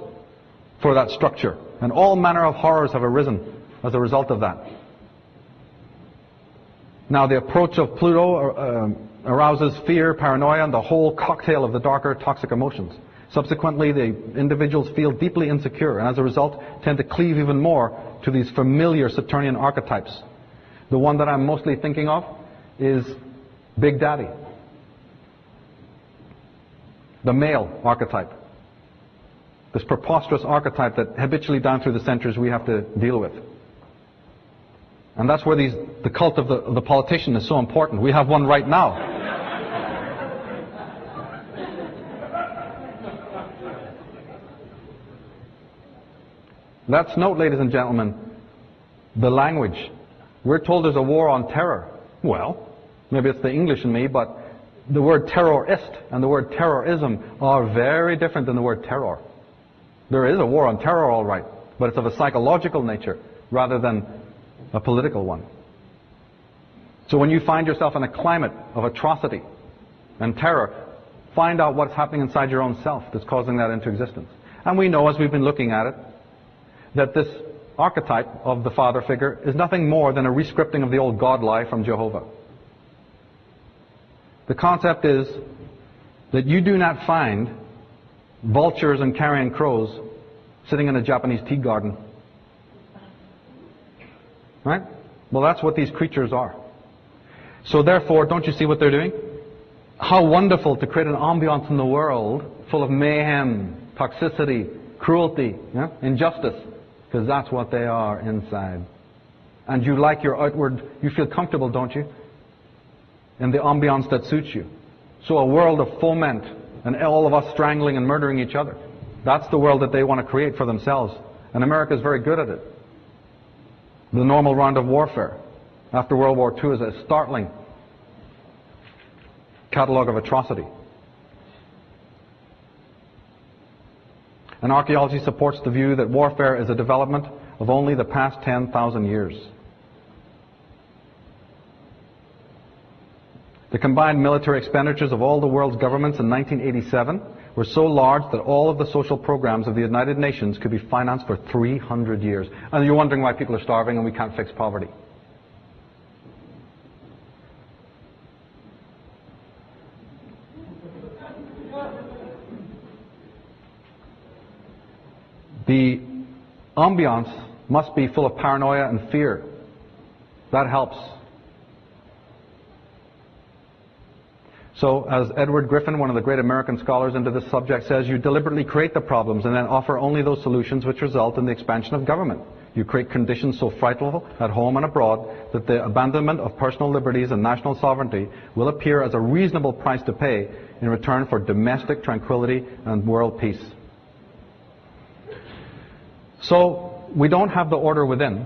for that structure. And all manner of horrors have arisen as a result of that. Now, the approach of Pluto arouses fear, paranoia, and the whole cocktail of the darker toxic emotions. Subsequently, the individuals feel deeply insecure and as a result tend to cleave even more to these familiar Saturnian archetypes. The one that I'm mostly thinking of is Big Daddy, the male archetype. This preposterous archetype that habitually down through the centuries we have to deal with. And that's where the cult of the politician is so important. We have one right now. Let's note, ladies and gentlemen, the language. We're told there's a war on terror. Well, maybe it's the English in me, but the word terrorist and the word terrorism are very different than the word terror. There is a war on terror, all right, but it's of a psychological nature rather than a political one. So when you find yourself in a climate of atrocity and terror, find out what's happening inside your own self that's causing that into existence. And we know, as we've been looking at it, that this archetype of the father figure is nothing more than a rescripting of the old God lie from Jehovah. The concept is that you do not find vultures and carrion crows sitting in a Japanese tea garden. Right? Well, that's what these creatures are. So therefore, don't you see what they're doing? How wonderful to create an ambiance in the world full of mayhem, toxicity, cruelty, injustice. Because that's what they are inside. And you like your outward, you feel comfortable, don't you? In the ambiance that suits you. So a world of foment and all of us strangling and murdering each other. That's the world that they want to create for themselves. And America is very good at it. The normal round of warfare after World War II is a startling catalogue of atrocity. And archaeology supports the view that warfare is a development of only the past 10,000 years. The combined military expenditures of all the world's governments in 1987 were so large that all of the social programs of the United Nations could be financed for 300 years. And you're wondering why people are starving and we can't fix poverty. The ambiance must be full of paranoia and fear. That helps. So, as Edward Griffin, one of the great American scholars into this subject, says, you deliberately create the problems and then offer only those solutions which result in the expansion of government. You create conditions so frightful at home and abroad that the abandonment of personal liberties and national sovereignty will appear as a reasonable price to pay in return for domestic tranquility and world peace. So, we don't have the order within,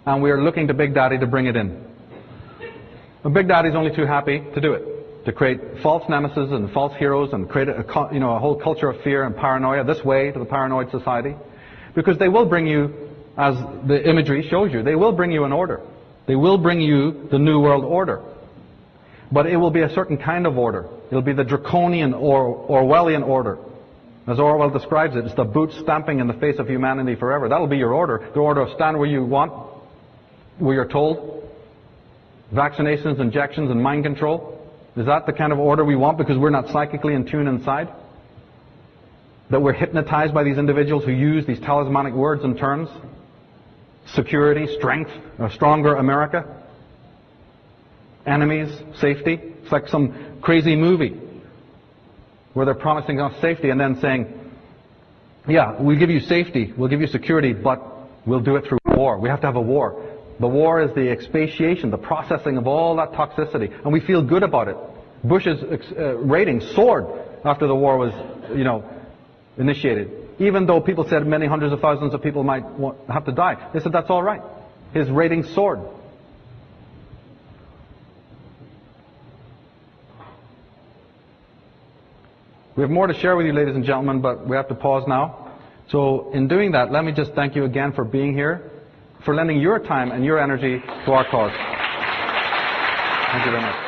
and we are looking to Big Daddy to bring it in. And Big Daddy's only too happy to do it, to create false nemesis and false heroes and create a whole culture of fear and paranoia, this way to the paranoid society. Because they will bring you, as the imagery shows you, they will bring you an order. They will bring you the New World Order. But it will be a certain kind of order. It will be the draconian or Orwellian order. As Orwell describes it, it's the boot stamping in the face of humanity forever. That'll be your order. The order of stand where you want, where you're told. vaccinations, injections, and mind control? Is that the kind of order we want because we're not psychically in tune inside? That we're hypnotized by these individuals who use these talismanic words and terms? Security, strength, a stronger America? Enemies, safety? It's like some crazy movie where they're promising us safety and then saying, yeah, we'll give you safety, we'll give you security, but we'll do it through war. We have to have a war. The war is the expatiation, the processing of all that toxicity, and we feel good about it. Bush's rating soared after the war was, initiated. Even though people said many hundreds of thousands of people might have to die, they said that's all right. His rating soared. We have more to share with you, ladies and gentlemen, but we have to pause now. So in doing that, let me just thank you again for being here, for lending your time and your energy to our cause. Thank you very much.